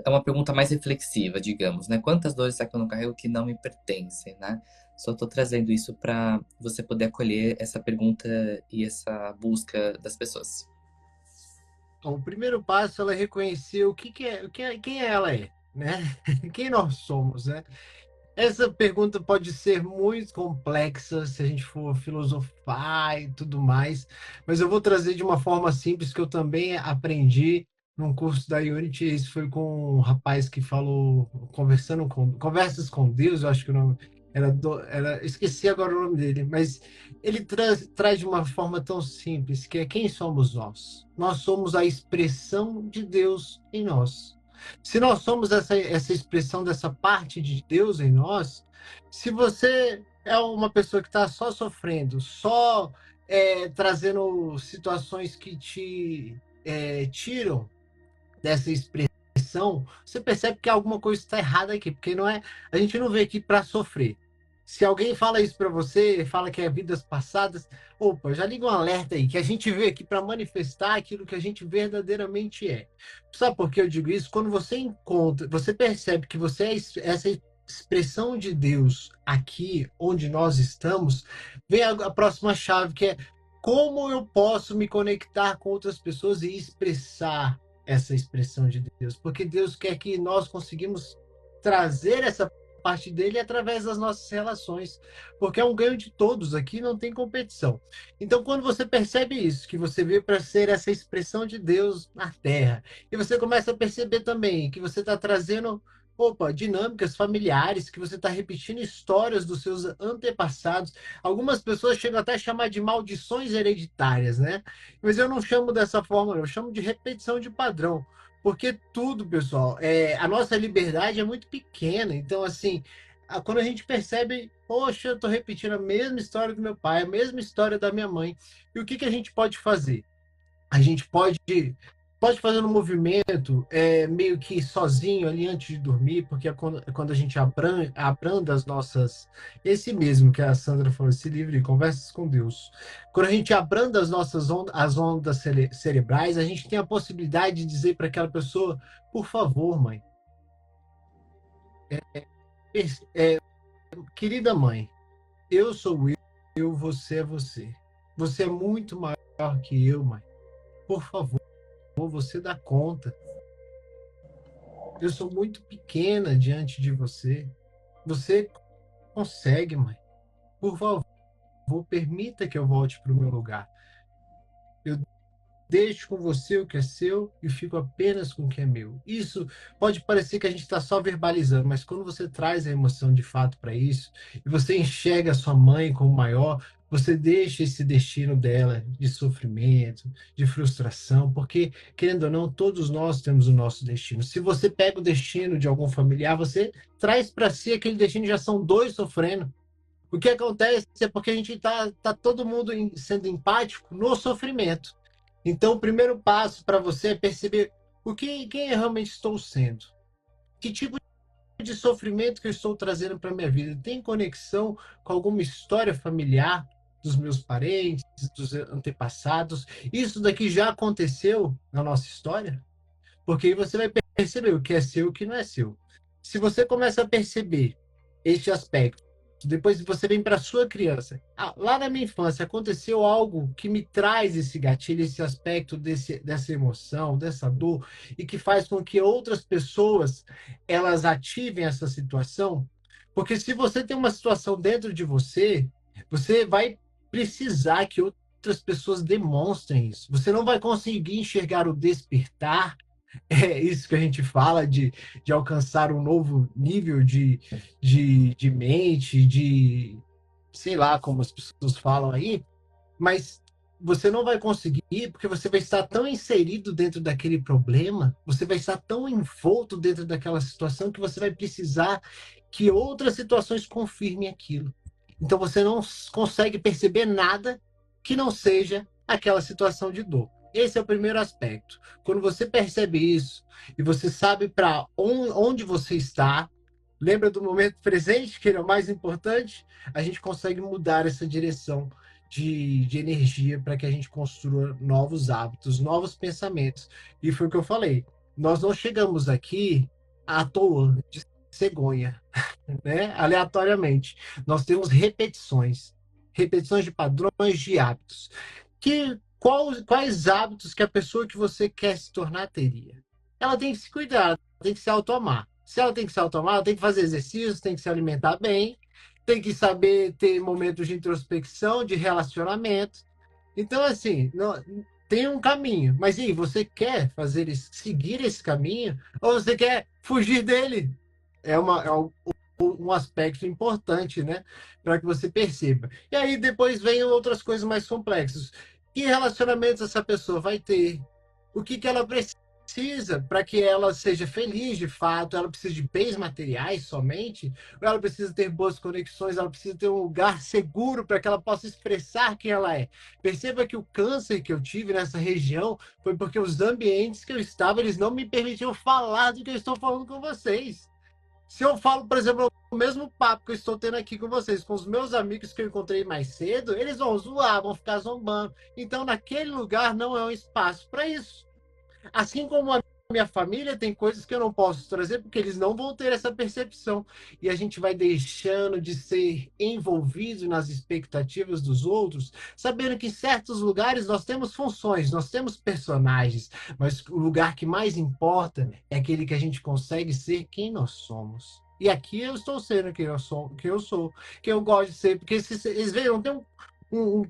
é uma pergunta mais reflexiva, digamos, né? Quantas dores será que eu não carrego que não me pertencem, né? Só estou trazendo isso para você poder acolher essa pergunta e essa busca das pessoas. Bom, o primeiro passo ela é reconhecer quem ela é, né? Quem nós somos, né? Essa pergunta pode ser muito complexa se a gente for filosofar e tudo mais, mas eu vou trazer de uma forma simples que eu também aprendi. num curso da Unity, isso foi com um rapaz que falou, Conversas com Deus, eu acho que o nome esqueci agora o nome dele, mas ele traz de uma forma tão simples, que é quem somos nós? Nós somos a expressão de Deus em nós. Se nós somos essa expressão dessa parte de Deus em nós, se você é uma pessoa que está só sofrendo, só trazendo situações que te tiram dessa expressão, você percebe que alguma coisa está errada aqui, porque não é, a gente não veio aqui para sofrer. Se alguém fala isso para você, fala que é vidas passadas, opa, já liga um alerta aí, que a gente veio aqui para manifestar aquilo que a gente verdadeiramente é. Sabe por que eu digo isso? Quando você encontra, você percebe que você é essa expressão de Deus aqui onde nós estamos, vem a próxima chave, que é como eu posso me conectar com outras pessoas e expressar essa expressão de Deus, porque Deus quer que nós conseguimos trazer essa parte dele através das nossas relações, porque é um ganho de todos aqui, não tem competição. Então, quando você percebe isso, que você veio para ser essa expressão de Deus na Terra, e você começa a perceber também que você está trazendo, opa, dinâmicas familiares, que você está repetindo histórias dos seus antepassados. Algumas pessoas chegam até a chamar de maldições hereditárias, né? Mas eu não chamo dessa forma, eu chamo de repetição de padrão. Porque tudo, pessoal, a nossa liberdade é muito pequena. Então, assim, quando a gente percebe, poxa, eu estou repetindo a mesma história do meu pai, a mesma história da minha mãe. E o que, que a gente pode fazer? A gente pode fazer um movimento meio que sozinho ali antes de dormir, porque é quando a gente abranda as nossas. Esse mesmo que a Sandra falou, esse livro de Conversas com Deus. Quando a gente abranda as nossas as ondas cerebrais, a gente tem a possibilidade de dizer para aquela pessoa: por favor, mãe, é, querida mãe, eu sou eu, você é você. Você é muito maior que eu, mãe. Por favor, você dá conta. Eu sou muito pequena diante de você. Você consegue, mãe. Por favor, permita que eu volte para o meu lugar. Eu deixo com você o que é seu e fico apenas com o que é meu. Isso pode parecer que a gente está só verbalizando, mas quando você traz a emoção de fato para isso, e você enxerga a sua mãe como maior, você deixa esse destino dela de sofrimento, de frustração, porque, querendo ou não, todos nós temos o nosso destino. Se você pega o destino de algum familiar, você traz para si aquele destino, já são dois sofrendo. O que acontece é porque a gente tá todo mundo sendo empático no sofrimento. Então, o primeiro passo para você é perceber quem eu realmente estou sendo. Que tipo de sofrimento que eu estou trazendo para minha vida? Tem conexão com alguma história familiar dos meus parentes, dos antepassados? Isso daqui já aconteceu na nossa história? Porque aí você vai perceber o que é seu e o que não é seu. Se você começa a perceber este aspecto, depois você vem para a sua criança. Ah, lá na minha infância aconteceu algo que me traz esse gatilho, esse aspecto dessa emoção, dessa dor, e que faz com que outras pessoas elas ativem essa situação. Porque se você tem uma situação dentro de você, você vai precisar que outras pessoas demonstrem isso. Você não vai conseguir enxergar o despertar, é isso que a gente fala de alcançar um novo nível de mente, de sei lá como as pessoas falam aí, mas você não vai conseguir porque você vai estar tão inserido dentro daquele problema, você vai estar tão envolto dentro daquela situação que você vai precisar que outras situações confirmem aquilo. Então você não consegue perceber nada que não seja aquela situação de dor. Esse é o primeiro aspecto. Quando você percebe isso e você sabe para onde você está, lembra do momento presente, que é o mais importante, a gente consegue mudar essa direção de energia para que a gente construa novos hábitos, novos pensamentos. E foi o que eu falei. Nós não chegamos aqui à toa, de cegonha, né? Aleatoriamente. Nós temos repetições de padrões de hábitos. Quais hábitos que a pessoa que você quer se tornar teria? Ela tem que se cuidar, ela tem que se auto-amar. Se ela tem que se auto-amar, ela tem que fazer exercícios, tem que se alimentar bem, tem que saber ter momentos de introspecção, de relacionamento. Então, assim, tem um caminho. Mas e aí, você quer seguir esse caminho ou você quer fugir dele? Um aspecto importante, né? Para que você perceba. E aí depois vem outras coisas mais complexas. Que relacionamentos essa pessoa vai ter? O que ela precisa para que ela seja feliz de fato? Ela precisa de bens materiais somente? Ou ela precisa ter boas conexões? Ela precisa ter um lugar seguro para que ela possa expressar quem ela é? Perceba que o câncer que eu tive nessa região foi porque os ambientes que eu estava, eles não me permitiam falar do que eu estou falando com vocês. Se eu falo, por exemplo, o mesmo papo que eu estou tendo aqui com vocês, com os meus amigos que eu encontrei mais cedo, eles vão zoar, vão ficar zombando. Então, naquele lugar não é um espaço para isso. Assim como a minha família tem coisas que eu não posso trazer porque eles não vão ter essa percepção. E a gente vai deixando de ser envolvido nas expectativas dos outros, sabendo que em certos lugares nós temos funções, nós temos personagens, mas o lugar que mais importa é aquele que a gente consegue ser quem nós somos. E aqui eu estou sendo quem eu gosto de ser, porque eles veem, tem um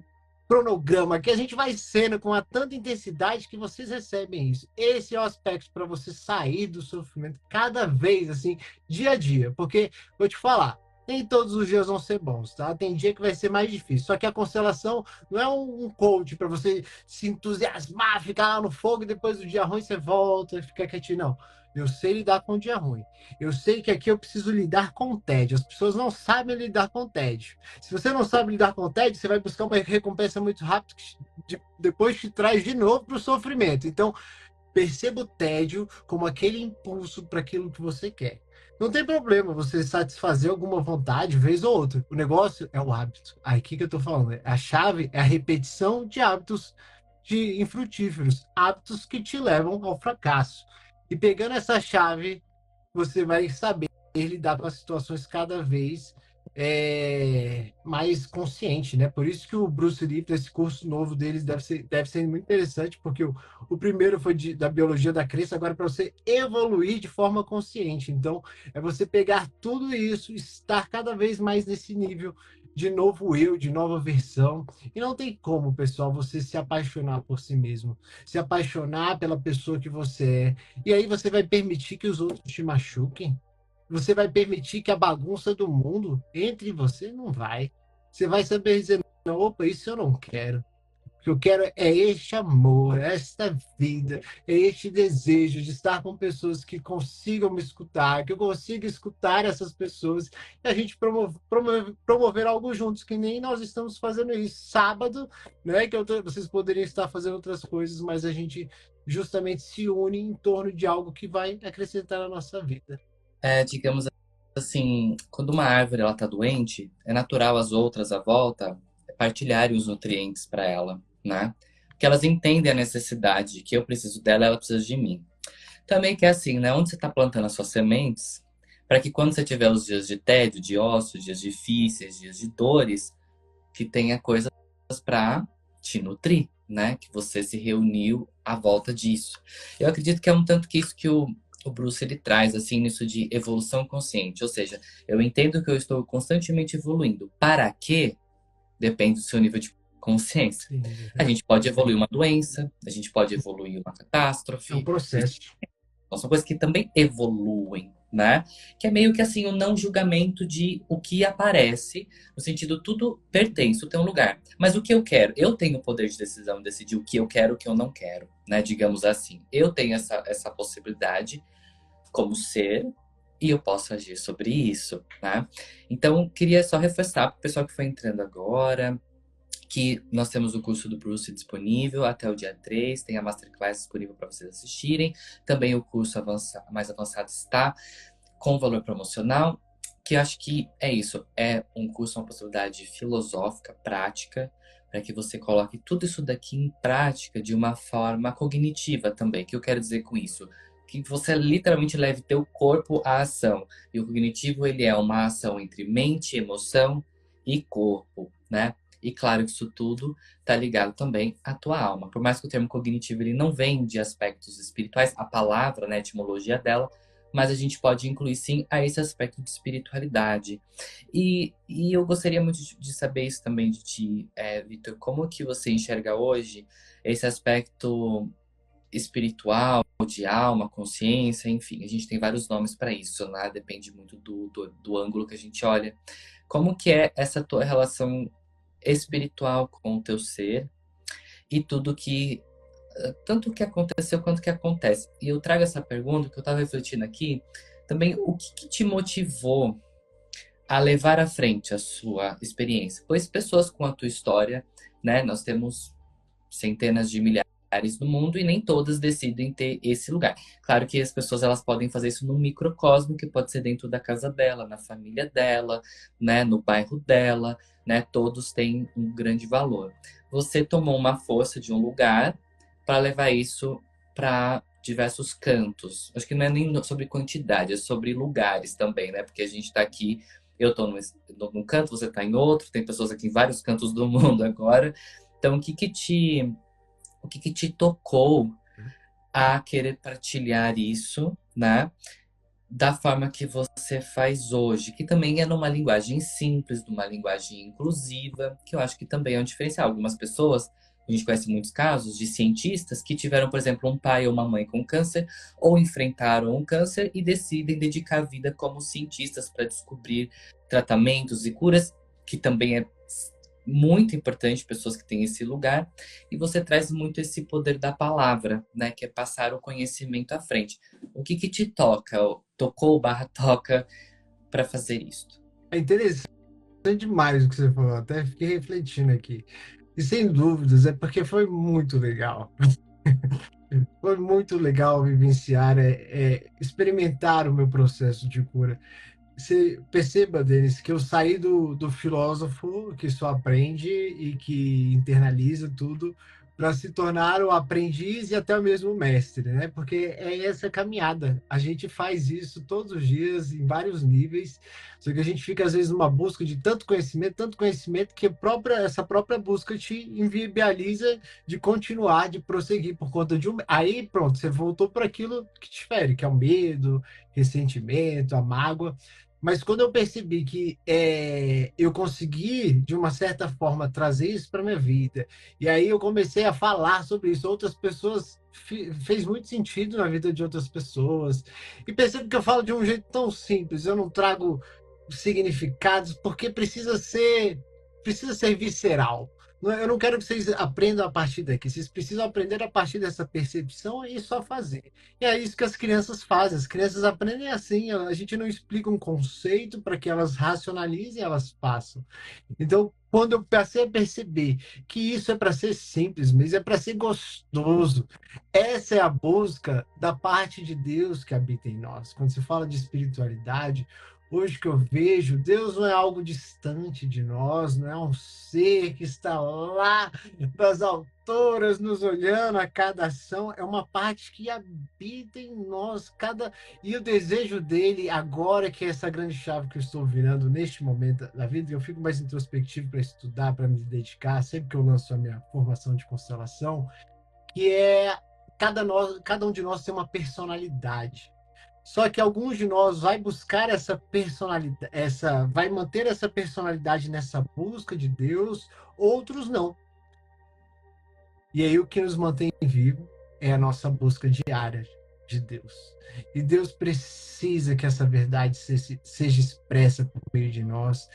cronograma que a gente vai sendo com a tanta intensidade que vocês recebem isso. Esse é o aspecto para você sair do sofrimento cada vez, assim, dia a dia. Porque, vou te falar, nem todos os dias vão ser bons, tá? Tem dia que vai ser mais difícil. Só que a constelação não é um coach para você se entusiasmar, ficar lá no fogo e depois do dia ruim você volta e fica quietinho. Não. Eu sei lidar com o dia ruim. Eu sei que aqui eu preciso lidar com o tédio. As pessoas não sabem lidar com o tédio. Se você não sabe lidar com o tédio, você vai buscar uma recompensa muito rápida que depois te traz de novo para o sofrimento. Então, perceba o tédio como aquele impulso para aquilo que você quer. Não tem problema você satisfazer alguma vontade, vez ou outra. O negócio é o hábito. Aí, o que eu estou falando? A chave é a repetição de hábitos infrutíferos, hábitos que te levam ao fracasso. E pegando essa chave, você vai saber lidar com as situações cada vez mais consciente, né? Por isso que o Bruce Lee, esse curso novo deles, deve ser muito interessante, porque o primeiro foi da biologia da crença, agora para você evoluir de forma consciente. Então, é você pegar tudo isso, estar cada vez mais nesse nível de novo eu, de nova versão. E não tem como, pessoal, você se apaixonar por si mesmo, se apaixonar pela pessoa que você é. E aí você vai permitir que os outros te machuquem? Você vai permitir que a bagunça do mundo entre em você? Não vai. Você vai saber dizer, não, opa, isso eu não quero. O que eu quero é este amor, esta vida, é este desejo de estar com pessoas que consigam me escutar, que eu consiga escutar essas pessoas e a gente promover algo juntos, que nem nós estamos fazendo isso. Sábado, né? Vocês poderiam estar fazendo outras coisas, mas a gente justamente se une em torno de algo que vai acrescentar na nossa vida. Digamos assim, quando uma árvore ela tá doente, é natural as outras à volta partilharem os nutrientes para ela, né? Porque elas entendem a necessidade de que eu preciso dela, ela precisa de mim. Também que é assim, né? Onde você está plantando as suas sementes, para que quando você tiver os dias de tédio, de ócio, dias difíceis, dias de dores, que tenha coisas para te nutrir, né? Que você se reuniu à volta disso. Eu acredito que é um tanto que isso que o Bruce ele traz, assim, nisso de evolução consciente. Ou seja, eu entendo que eu estou constantemente evoluindo. Para quê? Depende do seu nível de consciência. Sim, A gente pode evoluir uma doença, a gente pode evoluir uma é um catástrofe. processo. Então, são coisas que também evoluem, né? Que é meio que assim o não julgamento de o que aparece, no sentido tudo pertence, tudo tem um lugar. Mas o que eu quero? Eu tenho o poder de decisão de decidir o que eu quero e o que eu não quero, né? Digamos assim. Eu tenho essa possibilidade como ser e eu posso agir sobre isso, né? Então, queria só reforçar para o pessoal que foi entrando agora, que nós temos o curso do Bruce disponível até o dia 3, tem a Masterclass disponível para vocês assistirem. Também o curso mais avançado está com valor promocional, que eu acho que é isso. É um curso, uma possibilidade filosófica, prática, para que você coloque tudo isso daqui em prática de uma forma cognitiva também. O que eu quero dizer com isso? Que você literalmente leve teu corpo à ação. E o cognitivo, ele é uma ação entre mente, emoção e corpo, né? E claro que isso tudo está ligado também à tua alma. Por mais que o termo cognitivo ele não vem de aspectos espirituais, a palavra, né, a etimologia dela, mas a gente pode incluir sim a esse aspecto de espiritualidade. E eu gostaria muito de saber isso também de ti, Vitor, como que você enxerga hoje esse aspecto espiritual, de alma, consciência, enfim, a gente tem vários nomes para isso, né? Depende muito do ângulo que a gente olha. Como que é essa tua relação espiritual com o teu ser e tudo que tanto o que aconteceu quanto o que acontece. E eu trago essa pergunta que eu estava refletindo aqui, também o que te motivou a levar à frente a sua experiência? Pois pessoas com a tua história, né, nós temos centenas de milhares no mundo e nem todas decidem ter esse lugar. Claro que as pessoas elas podem fazer isso num microcosmo que pode ser dentro da casa dela, na família dela, né, no bairro dela, né? Todos têm um grande valor. Você tomou uma força de um lugar para levar isso para diversos cantos. Acho que não é nem sobre quantidade, é sobre lugares também, né? Porque a gente está aqui, eu estou num canto, você está em outro, tem pessoas aqui em vários cantos do mundo agora. Então, o que que te tocou a querer partilhar isso, né? Da forma que você faz hoje, que também é numa linguagem simples, numa linguagem inclusiva, que eu acho que também é um diferencial. Algumas pessoas, a gente conhece muitos casos de cientistas que tiveram, por exemplo, um pai ou uma mãe com câncer, ou enfrentaram um câncer e decidem dedicar a vida como cientistas para descobrir tratamentos e curas, que também é muito importante, pessoas que têm esse lugar, e você traz muito esse poder da palavra, né, que é passar o conhecimento à frente. O que que te toca, tocou barra toca para fazer isso? É interessante demais o que você falou, até fiquei refletindo aqui. E sem dúvidas, é porque foi muito legal. Foi muito legal vivenciar, experimentar o meu processo de cura. Você perceba, Denis, que eu saí do filósofo que só aprende e que internaliza tudo para se tornar o aprendiz e até o mesmo mestre, né? Porque é essa caminhada. A gente faz isso todos os dias, em vários níveis, só que a gente fica, às vezes, numa busca de tanto conhecimento, que essa própria busca te inviabiliza de continuar, de prosseguir por conta de um. Aí, pronto, você voltou para aquilo que te fere, que é o medo, ressentimento, a mágoa. Mas quando eu percebi que eu consegui, de uma certa forma, trazer isso para minha vida, e aí eu comecei a falar sobre isso, outras pessoas fez muito sentido na vida de outras pessoas. E percebo que eu falo de um jeito tão simples, eu não trago significados, porque precisa ser visceral. Eu não quero que vocês aprendam a partir daqui. Vocês precisam aprender a partir dessa percepção e só fazer. E é isso que as crianças fazem. As crianças aprendem assim. A gente não explica um conceito para que elas racionalizem, elas passam. Então, quando eu passei a perceber que isso é para ser simples, mas é para ser gostoso, essa é a busca da parte de Deus que habita em nós. Quando se fala de espiritualidade, hoje que eu vejo, Deus não é algo distante de nós, não é um ser que está lá das alturas nos olhando a cada ação, é uma parte que habita em nós, e o desejo dele, agora que é essa grande chave que eu estou virando neste momento da vida, eu fico mais introspectivo para estudar, para me dedicar, sempre que eu lanço a minha formação de constelação, que é cada um de nós tem uma personalidade. Só que alguns de nós vai buscar essa personalidade, vai manter essa personalidade nessa busca de Deus, outros não. E aí o que nos mantém vivo é a nossa busca diária de Deus. E Deus precisa que essa verdade seja expressa por meio de nós.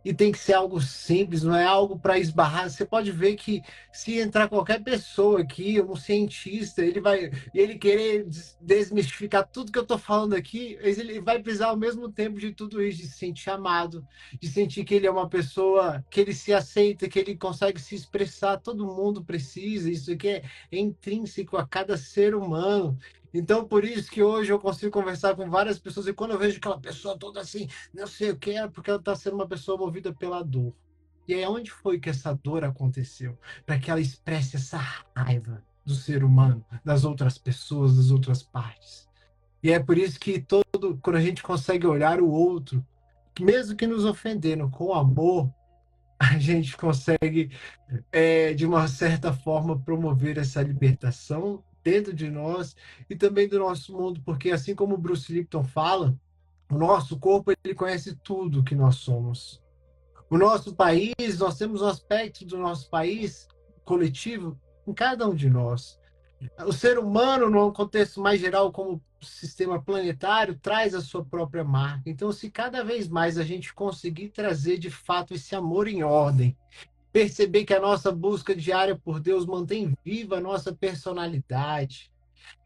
E tem que ser algo simples, não é algo para esbarrar. Você pode ver que se entrar qualquer pessoa aqui, um cientista, ele querer desmistificar tudo que eu estou falando aqui, ele vai precisar ao mesmo tempo de tudo isso, de se sentir amado, de sentir que ele é uma pessoa, que ele se aceita, que ele consegue se expressar. Todo mundo precisa, isso aqui é intrínseco a cada ser humano. Então, por isso que hoje eu consigo conversar com várias pessoas, e quando eu vejo aquela pessoa toda assim, não sei o que é, porque ela está sendo uma pessoa movida pela dor. E aí, onde foi que essa dor aconteceu? Para que ela expresse essa raiva do ser humano, das outras pessoas, das outras partes. E é por isso que quando a gente consegue olhar o outro, mesmo que nos ofendendo, com amor, a gente consegue, de uma certa forma, promover essa libertação dentro de nós e também do nosso mundo, porque assim como o Bruce Lipton fala, o nosso corpo ele conhece tudo que nós somos. O nosso país, nós temos um aspecto do nosso país coletivo em cada um de nós. O ser humano, num contexto mais geral, como sistema planetário, traz a sua própria marca. Então, se cada vez mais a gente conseguir trazer de fato esse amor em ordem, perceber que a nossa busca diária por Deus mantém viva a nossa personalidade,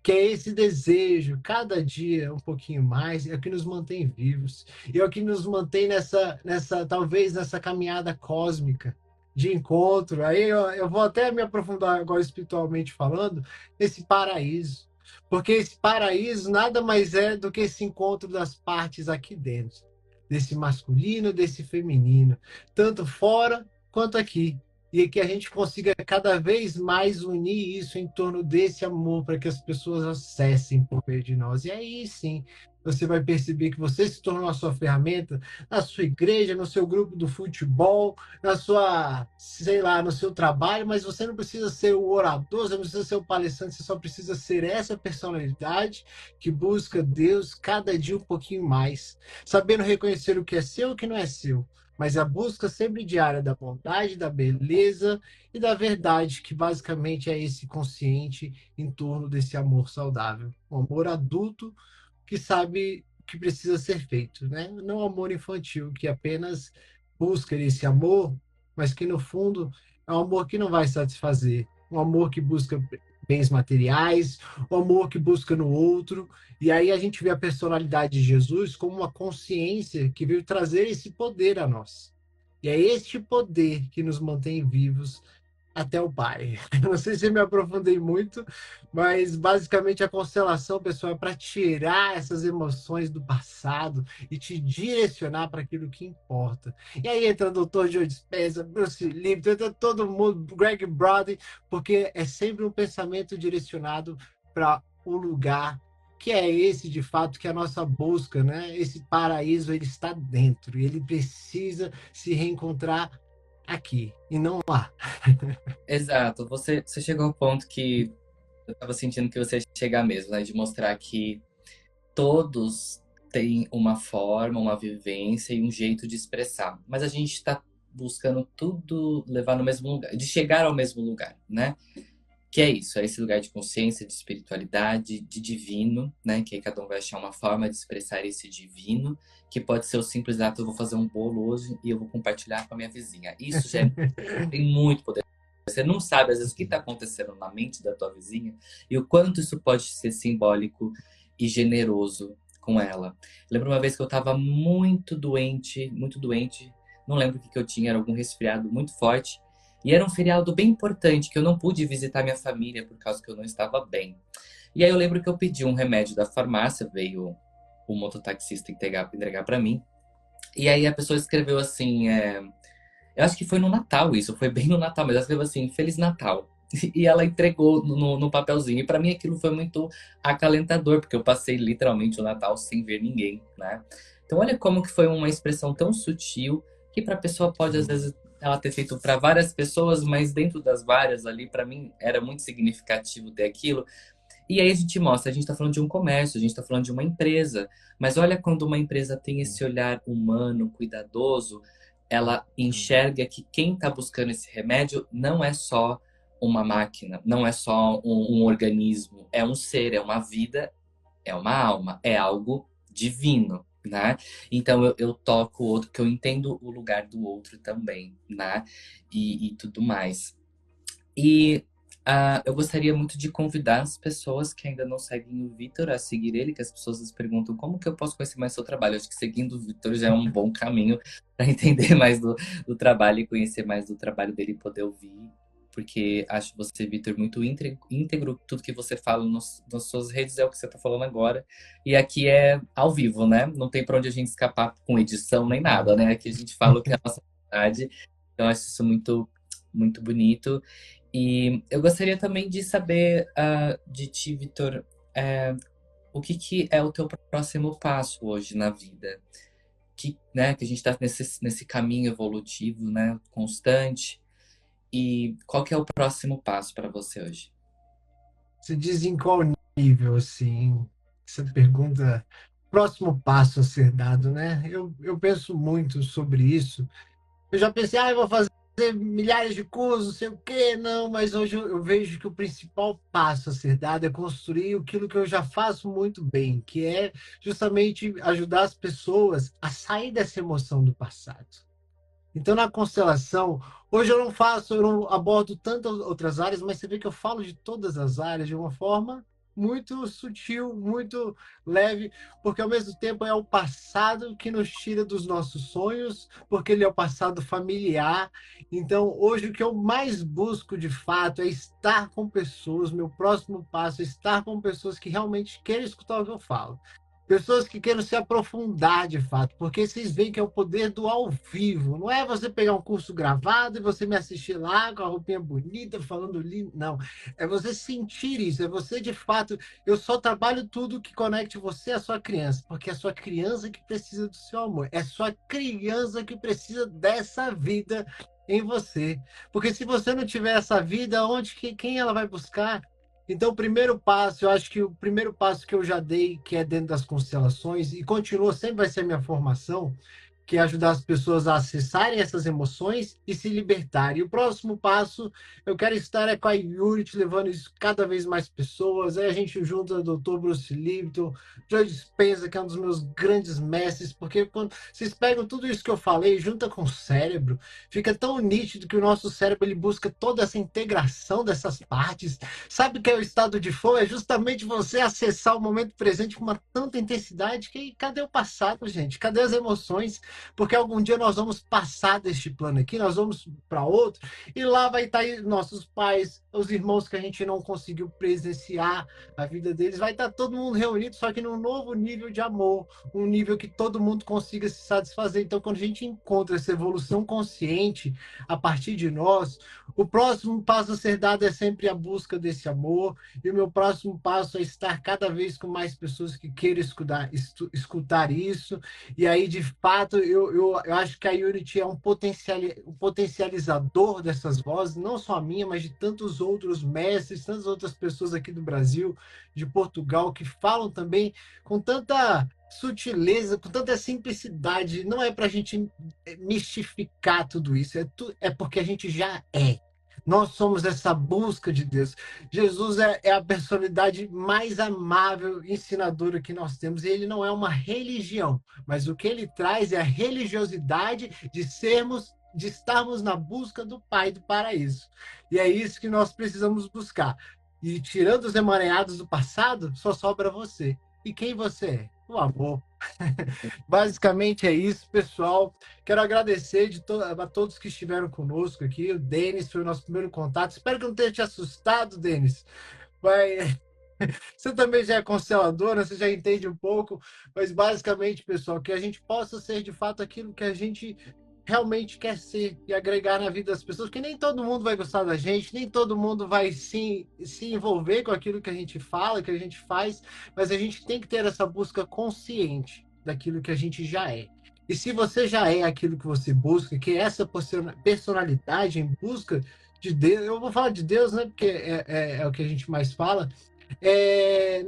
que é esse desejo, cada dia um pouquinho mais, é o que nos mantém vivos. E é o que nos mantém talvez nessa caminhada cósmica de encontro. Aí eu vou até me aprofundar agora espiritualmente falando, nesse paraíso. Porque esse paraíso nada mais é do que esse encontro das partes aqui dentro. Desse masculino, desse feminino. Tanto fora quanto aqui e que a gente consiga cada vez mais unir isso em torno desse amor para que as pessoas acessem por meio de nós. E aí sim, você vai perceber que você se tornou a sua ferramenta na sua igreja, no seu grupo do futebol, na sua, sei lá, no seu trabalho, mas você não precisa ser o orador, você não precisa ser o palestrante, você só precisa ser essa personalidade que busca Deus cada dia um pouquinho mais, sabendo reconhecer o que é seu e o que não é seu, mas a busca sempre diária da bondade, da beleza e da verdade, que basicamente é esse consciente em torno desse amor saudável. Um amor adulto que sabe o que precisa ser feito, né? Não um amor infantil, que apenas busca esse amor, mas que no fundo é um amor que não vai satisfazer. Um amor que busca bens materiais, um amor que busca no outro. E aí a gente vê a personalidade de Jesus como uma consciência que veio trazer esse poder a nós. E é este poder que nos mantém vivos até o Pai. Não sei se eu me aprofundei muito, mas basicamente a constelação, pessoal, é para tirar essas emoções do passado e te direcionar para aquilo que importa. E aí entra o Dr. Joe Dispenza, Bruce Lipton, entra todo mundo, Greg Brody, porque é sempre um pensamento direcionado para o lugar que é esse de fato que é a nossa busca, né? Esse paraíso ele está dentro e ele precisa se reencontrar aqui e não lá. Exato, você chegou ao ponto que eu tava sentindo que você ia chegar mesmo, né? De mostrar que todos têm uma forma, uma vivência e um jeito de expressar. Mas a gente está buscando tudo levar no mesmo lugar, de chegar ao mesmo lugar, né? Que é isso, é esse lugar de consciência, de espiritualidade, de divino, né? Que aí cada um vai achar uma forma de expressar esse divino, que pode ser o simples ato, eu vou fazer um bolo hoje e eu vou compartilhar com a minha vizinha. Isso já tem muito poder. Você não sabe, às vezes, o que está acontecendo na mente da tua vizinha e o quanto isso pode ser simbólico e generoso com ela. Lembro uma vez que eu estava muito doente, não lembro o que eu tinha, era algum resfriado muito forte. E era um feriado bem importante, que eu não pude visitar minha família por causa que eu não estava bem. E aí eu lembro que eu pedi um remédio da farmácia, veio o mototaxista entregar para mim. E aí a pessoa escreveu assim, eu acho que foi no Natal isso, foi bem no Natal, mas ela escreveu assim, Feliz Natal. E ela entregou no papelzinho. E para mim aquilo foi muito acalentador, porque eu passei literalmente o Natal sem ver ninguém, né? Então olha como que foi uma expressão tão sutil que para a pessoa pode às vezes ela ter feito para várias pessoas, mas dentro das várias ali, para mim era muito significativo ter aquilo. E aí a gente mostra, a gente está falando de um comércio, a gente está falando de uma empresa, mas olha quando uma empresa tem esse olhar humano, cuidadoso, ela enxerga que quem está buscando esse remédio não é só uma máquina, não é só um organismo, é um ser, é uma vida, é uma alma, é algo divino, né? Então eu toco o outro, que eu entendo o lugar do outro também, né? E tudo mais. E eu gostaria muito de convidar as pessoas que ainda não seguem o Vitor a seguir ele, que as pessoas nos perguntam como que eu posso conhecer mais seu trabalho. Acho que seguindo o Vitor já é um bom caminho para entender mais do trabalho e conhecer mais do trabalho dele e poder ouvir. Porque acho você, Vitor, muito íntegro. Tudo que você fala nas suas redes é o que você está falando agora. E aqui é ao vivo, né? Não tem para onde a gente escapar com edição nem nada, né? Aqui a gente fala o que é a nossa vontade. Então, acho isso muito bonito. E eu gostaria também de saber de ti, Vitor, o que é o teu próximo passo hoje na vida? Que a gente está nesse caminho evolutivo, né, constante. E qual que é o próximo passo para você hoje? Você diz em qual nível, assim? Essa pergunta, próximo passo a ser dado, né? Eu penso muito sobre isso. Eu já pensei, eu vou fazer milhares de cursos, não sei o quê, não, mas hoje eu vejo que o principal passo a ser dado é construir aquilo que eu já faço muito bem, que é justamente ajudar as pessoas a sair dessa emoção do passado. Então, na constelação, hoje eu não abordo tantas outras áreas, mas você vê que eu falo de todas as áreas de uma forma muito sutil, muito leve, porque ao mesmo tempo é o passado que nos tira dos nossos sonhos, porque ele é o passado familiar. Então, hoje o que eu mais busco de fato é estar com pessoas, meu próximo passo é estar com pessoas que realmente querem escutar o que eu falo. Pessoas que queiram se aprofundar de fato, porque vocês veem que é o poder do ao vivo. Não é você pegar um curso gravado e você me assistir lá com a roupinha bonita, falando lindo. Não. É você sentir isso. É você de fato. Eu só trabalho tudo que conecte você à sua criança, porque é a sua criança que precisa do seu amor. É a sua criança que precisa dessa vida em você. Porque se você não tiver essa vida, quem ela vai buscar? Então, o primeiro passo, eu acho que o primeiro passo que eu já dei, que é dentro das constelações, e continua, sempre vai ser a minha formação, que é ajudar as pessoas a acessarem essas emoções e se libertarem. E o próximo passo, eu quero estar com a Unity, levando isso cada vez mais pessoas. Aí a gente junta o Dr. Bruce Lipton, Joe Dispenza, que é um dos meus grandes mestres, porque quando vocês pegam tudo isso que eu falei, junta com o cérebro, fica tão nítido que o nosso cérebro ele busca toda essa integração dessas partes. Sabe o que é o estado de flow? É justamente você acessar o momento presente com uma tanta intensidade que cadê o passado, gente? Cadê as emoções? Porque algum dia nós vamos passar deste plano aqui, nós vamos para outro, e lá vai estar aí nossos pais, os irmãos que a gente não conseguiu presenciar a vida deles, vai estar todo mundo reunido, só que num novo nível de amor, um nível que todo mundo consiga se satisfazer. Então, quando a gente encontra essa evolução consciente a partir de nós, o próximo passo a ser dado é sempre a busca desse amor, e o meu próximo passo é estar cada vez com mais pessoas que queiram escutar isso, e aí, de fato, eu acho que a Unity é um potencializador dessas vozes, não só a minha, mas de tantos outros mestres, tantas outras pessoas aqui do Brasil, de Portugal, que falam também com tanta sutileza, com tanta simplicidade. Não é para a gente mistificar tudo isso, é porque a gente já é. Nós somos essa busca de Deus. Jesus é a personalidade mais amável, ensinadora que nós temos, e ele não é uma religião, mas o que ele traz é a religiosidade de estarmos na busca do Pai do paraíso. E é isso que nós precisamos buscar. E tirando os emaranhados do passado, só sobra você. E quem você é? O amor. Basicamente é isso, pessoal. Quero agradecer a todos que estiveram conosco aqui. O Denis foi o nosso primeiro contato. Espero que não tenha te assustado, Denis. Vai... Você também já é consteladora, você já entende um pouco, mas basicamente, pessoal, que a gente possa ser de fato aquilo que a gente realmente quer ser e agregar na vida das pessoas, porque nem todo mundo vai gostar da gente, nem todo mundo vai se envolver com aquilo que a gente fala, que a gente faz, mas a gente tem que ter essa busca consciente daquilo que a gente já é. E se você já é aquilo que você busca, que é essa personalidade em busca de Deus, eu vou falar de Deus, né? Porque é o que a gente mais fala,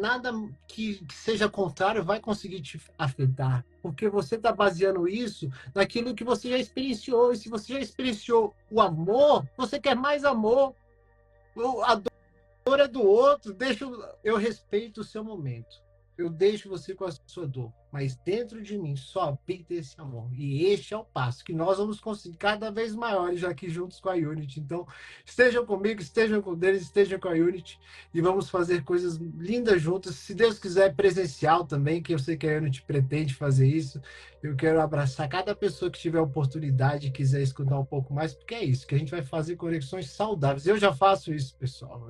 nada que seja contrário vai conseguir te afetar, porque você está baseando isso naquilo que você já experienciou, e se você já experienciou o amor, você quer mais amor. A dor é do outro, eu respeito o seu momento, eu deixo você com a sua dor, mas dentro de mim só habita esse amor, e este é o passo que nós vamos conseguir cada vez maiores aqui juntos com a Unity. Então estejam comigo, estejam com eles, estejam com a Unity, e vamos fazer coisas lindas juntas, se Deus quiser presencial também, que eu sei que a Unity pretende fazer isso. Eu quero abraçar cada pessoa que tiver oportunidade e quiser escutar um pouco mais, porque é isso, que a gente vai fazer conexões saudáveis. Eu já faço isso, pessoal.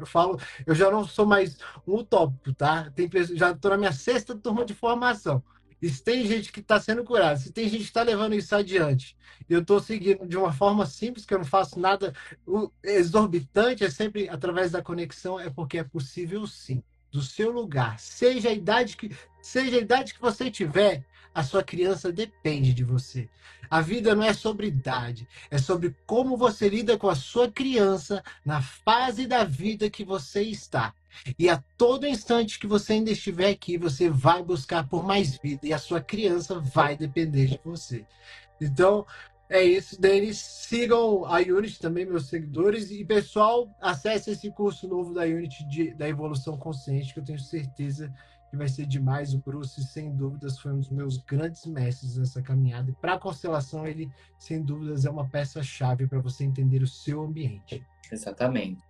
Eu já não sou mais um utópico, tá? Já estou na minha sexta turma de formação. E se tem gente que está sendo curada, se tem gente que está levando isso adiante, eu estou seguindo de uma forma simples, que eu não faço nada exorbitante, é sempre através da conexão, é porque é possível sim. Do seu lugar, seja a idade que você tiver, a sua criança depende de você. A vida não é sobre idade, é sobre como você lida com a sua criança na fase da vida que você está. E a todo instante que você ainda estiver aqui, você vai buscar por mais vida e a sua criança vai depender de você. Então, é isso, Denis. Sigam a Unity também, meus seguidores. E, pessoal, acesse esse curso novo da Unity da Evolução Consciente, que eu tenho certeza que vai ser demais. O Bruce, sem dúvidas, foi um dos meus grandes mestres nessa caminhada. E para a constelação, ele, sem dúvidas, é uma peça-chave para você entender o seu ambiente. Exatamente.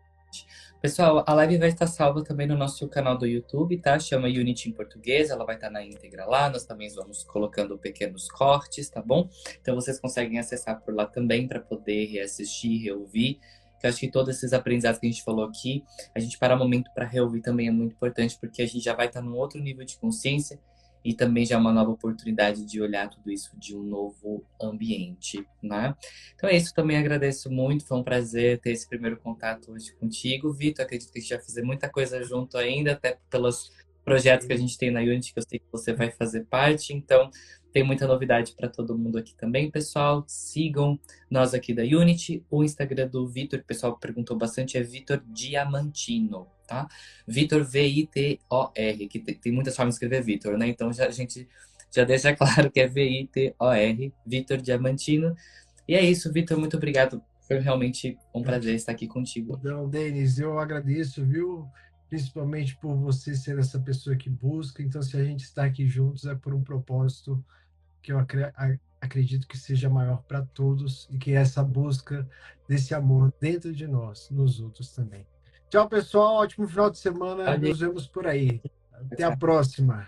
Pessoal, a live vai estar salva também no nosso canal do YouTube, tá? Chama Unity em português, ela vai estar na íntegra lá. Nós também vamos colocando pequenos cortes, tá bom? Então vocês conseguem acessar por lá também para poder reassistir, reouvir. Que eu acho que todos esses aprendizados que a gente falou aqui, a gente parar um momento para reouvir também é muito importante, porque a gente já vai estar num outro nível de consciência e também já é uma nova oportunidade de olhar tudo isso de um novo ambiente, né? Então é isso, também agradeço muito, foi um prazer ter esse primeiro contato hoje contigo, Vitor. Acredito que a gente vai fazer muita coisa junto ainda, até pelos projetos que a gente tem na Unity, que eu sei que você vai fazer parte, então tem muita novidade para todo mundo aqui também, pessoal. Sigam nós aqui da Unity. O Instagram do Vitor, que o pessoal perguntou bastante, é Vitor Diamantino, tá? Vitor V-I-T-O-R, que tem muitas formas de escrever Vitor, né? Então a gente já deixa claro que é V-I-T-O-R, Vitor Diamantino. E é isso, Vitor, muito obrigado. Foi realmente um prazer estar aqui contigo. Então, Denis, eu agradeço, viu? Principalmente por você ser essa pessoa que busca. Então, se a gente está aqui juntos, é por um propósito que eu acredito que seja maior para todos e que é essa busca desse amor dentro de nós, nos outros também. Tchau, pessoal. Ótimo final de semana. Valeu, Nos vemos por aí. Até a tchau. próxima.